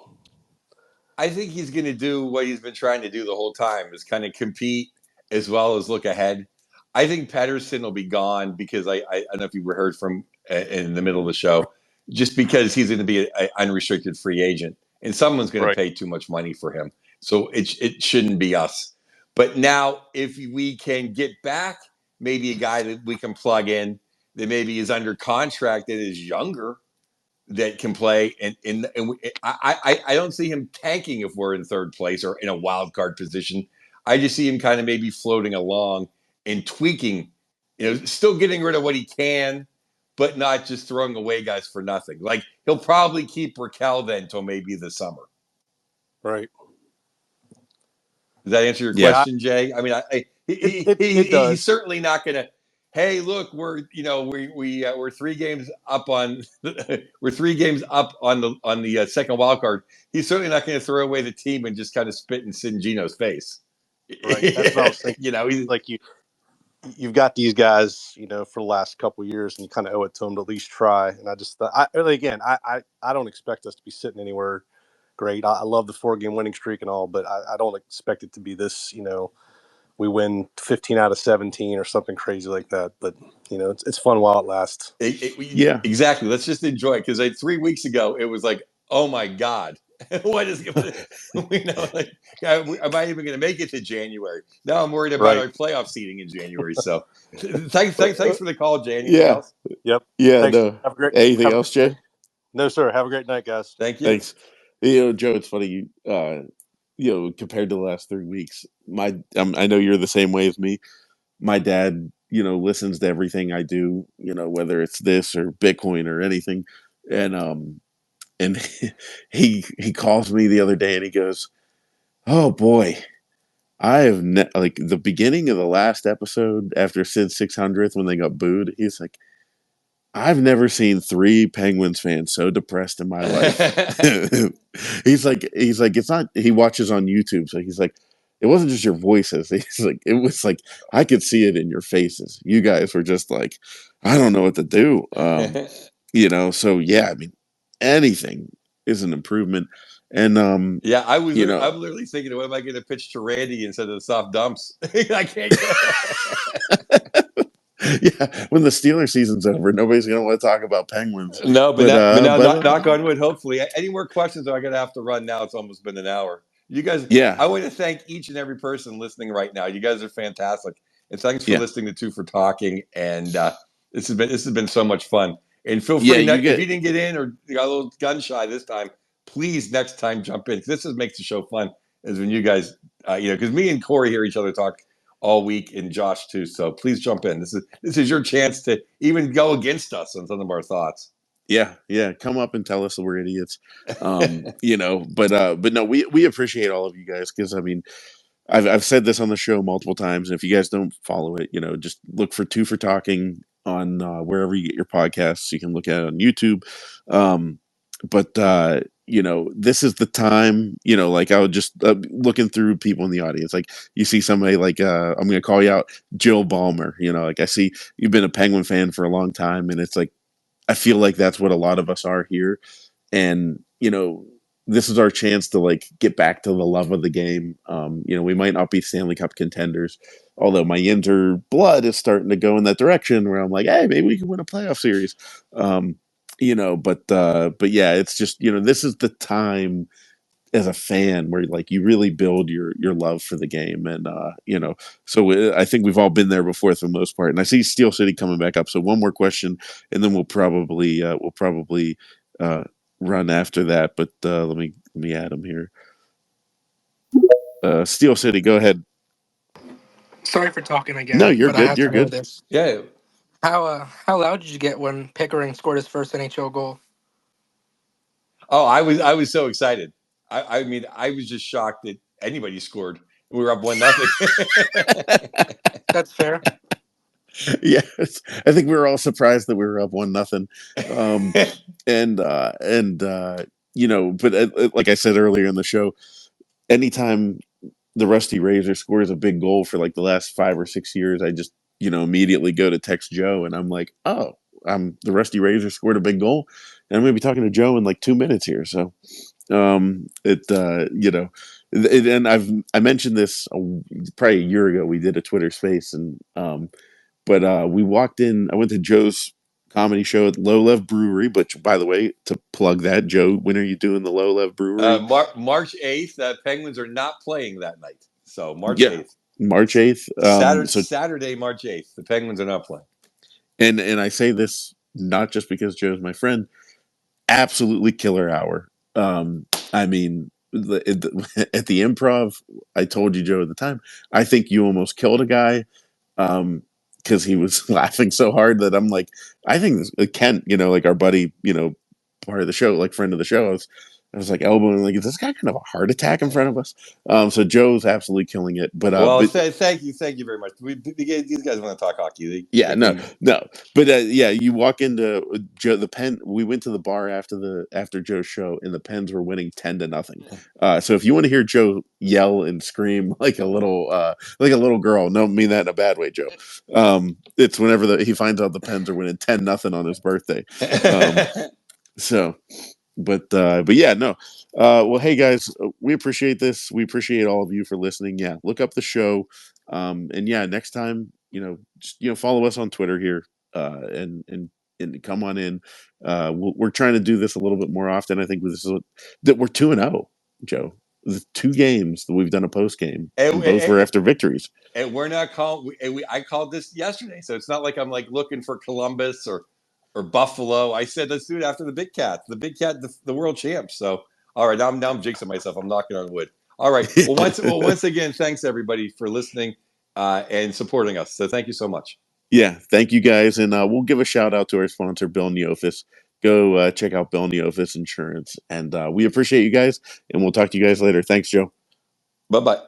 [SPEAKER 2] I think he's going to do what he's been trying to do the whole time, is kind of compete as well as look ahead. I think Pedersen will be gone because I don't know if you were heard from in the middle of the show, just because he's going to be an unrestricted free agent and someone's going to
[SPEAKER 6] Right.
[SPEAKER 2] pay too much money for him. So it shouldn't be us. But now, if we can get back maybe a guy that we can plug in that maybe is under contract that is younger, that can play, and I don't see him tanking if we're in third place or in a wild card position. I just see him kind of maybe floating along and tweaking, still getting rid of what he can, but not just throwing away guys for nothing. Like, he'll probably keep Raquel then until maybe the summer.
[SPEAKER 6] Right.
[SPEAKER 2] Does that answer your
[SPEAKER 1] Yeah.
[SPEAKER 2] question, Jay? I mean,
[SPEAKER 6] It does.
[SPEAKER 2] he's certainly not going to. Hey, look, we're 3 games up on we're 3 games up on the second wild card. He's certainly not going to throw away the team and just kind of spit in Sin Gino's face.
[SPEAKER 6] Right. That's what I was thinking.
[SPEAKER 2] He's
[SPEAKER 6] Like you've got these guys, for the last couple of years, and you kind of owe it to them to at least try. And I just thought, I don't expect us to be sitting anywhere great. I love the 4-game winning streak and all, but I don't expect it to be this, we win 15 out of 17 or something crazy like that. But, it's fun while it lasts.
[SPEAKER 1] Yeah.
[SPEAKER 2] Exactly. Let's just enjoy it, because 3 weeks ago it was like, oh my God, what is am I even going to make it to January? Now I'm worried about our playoff seeding in January. So thanks for the call, Jay. Anything else?
[SPEAKER 6] Yep.
[SPEAKER 1] Yeah.
[SPEAKER 6] Thanks.
[SPEAKER 1] No. Anything else, Jay?
[SPEAKER 6] No, sir. Have a great night, guys.
[SPEAKER 2] Thank you.
[SPEAKER 1] Thanks. Joe, it's funny. Compared to the last 3 weeks, I know you're the same way as me. My dad, listens to everything I do, whether it's this or Bitcoin or anything. And he calls me the other day and he goes, "Oh boy, I have like the beginning of the last episode after Sid's 600th when they got booed." He's like, "I've never seen 3 Penguins fans so depressed in my life." he's like, it's not. He watches on YouTube, so he's like, it wasn't just your voices. He's like, it was like I could see it in your faces. You guys were just like, I don't know what to do. So yeah, I mean, anything is an improvement. And
[SPEAKER 2] yeah, I'm literally thinking, what am I going to pitch to Randy instead of the soft dumps? I can't.
[SPEAKER 1] Yeah, when the Steelers season's over, nobody's going to want to talk about Penguins.
[SPEAKER 2] No, but now, knock on wood. Hopefully, any more questions? Or I'm going to have to run now. It's almost been an hour. You guys,
[SPEAKER 1] yeah,
[SPEAKER 2] I want to thank each and every person listening right now. You guys are fantastic, and thanks for listening to Two for Talking. And this has been so much fun. And feel free, if you didn't get in or you got a little gun shy this time, please next time jump in. This makes the show fun. Is when you guys, because me and Cory hear each other talk all week, and Josh too. So please jump in. This is your chance to even go against us on some of our thoughts.
[SPEAKER 1] Yeah. Come up and tell us that we're idiots. But no, we appreciate all of you guys, because I mean, I've said this on the show multiple times. And if you guys don't follow it, just look for Two for Talking on wherever you get your podcasts. You can look at it on YouTube. But this is the time, like I was just looking through people in the audience, like you see somebody like, I'm going to call you out, Jill Ballmer, like I see you've been a Penguin fan for a long time, and it's like, I feel like that's what a lot of us are here. And, this is our chance to like get back to the love of the game. We might not be Stanley Cup contenders, although my Inter blood is starting to go in that direction where I'm like, hey, maybe we can win a playoff series. But yeah, it's just, this is the time as a fan where like you really build your love for the game. And so I think we've all been there before for the most part. And I see Steel City coming back up, so one more question and then we'll probably run after that. But let me add him here. Steel City, go ahead.
[SPEAKER 5] Sorry for talking again.
[SPEAKER 1] No, you're
[SPEAKER 5] but
[SPEAKER 1] good.
[SPEAKER 5] I have
[SPEAKER 1] You're
[SPEAKER 5] to know
[SPEAKER 1] good.
[SPEAKER 5] this.
[SPEAKER 2] Yeah.
[SPEAKER 5] How loud did you get when Pickering scored his first NHL goal?
[SPEAKER 2] Oh, I was so excited. I mean, I was just shocked that anybody scored. We were up 1-0.
[SPEAKER 5] That's fair.
[SPEAKER 1] Yes, I think we were all surprised that we were up 1-0. But like I said earlier in the show, anytime the Rusty Razor scores a big goal for like the last 5 or 6 years, I just immediately go to text Joe, and I'm like, oh, the Rusty Razor scored a big goal, and I'm going to be talking to Joe in like 2 minutes here. So and I mentioned this probably a year ago. We did a Twitter space, and but we walked in. I went to Joe's comedy show at Low Lev Brewery. But by the way, to plug that, Joe, when are you doing the Low Lev Brewery?
[SPEAKER 2] March 8th. Penguins are not playing that night, so March
[SPEAKER 1] Yeah,
[SPEAKER 2] 8th.
[SPEAKER 1] March 8th.
[SPEAKER 2] Saturday, March 8th. The Penguins are not playing.
[SPEAKER 1] And I say this not just because Joe's my friend. Absolutely killer hour. I mean, at the Improv, I told you, Joe, at the time, I think you almost killed a guy because he was laughing so hard that I'm like, I think Kent, like our buddy, part of the show, like friend of the show, I was like elbowing, like, is this guy gonna have a heart attack in front of us? So Joe's absolutely killing it. But
[SPEAKER 2] thank you very much. These guys want to talk hockey.
[SPEAKER 1] No. But you walk into Joe the Pen. We went to the bar after Joe's show, and the Pens were winning 10-0. So if you want to hear Joe yell and scream like a little girl, don't mean that in a bad way, Joe. It's whenever he finds out the Pens are winning 10-0 on his birthday. So. But yeah, no. Well, hey guys, we appreciate this. We appreciate all of you for listening. Yeah, look up the show, and yeah, next time, just follow us on Twitter here, and come on in. We're trying to do this a little bit more often. I think this is that we're 2-0, Joe. The 2 games that we've done a post game, and both were after victories.
[SPEAKER 2] And we're not called. I called this yesterday, so it's not like I'm like looking for Columbus or Buffalo. I said let's do it after the Big Cat, the world champs. So all right, now I'm jinxing myself. I'm knocking on wood. All right. Well, once again, thanks everybody for listening and supporting us. So thank you so much.
[SPEAKER 1] Yeah, thank you guys, and we'll give a shout out to our sponsor, Bill Neofis. Go check out Bill Neofis Insurance, and we appreciate you guys, and we'll talk to you guys later. Thanks, Joe.
[SPEAKER 2] Bye-bye.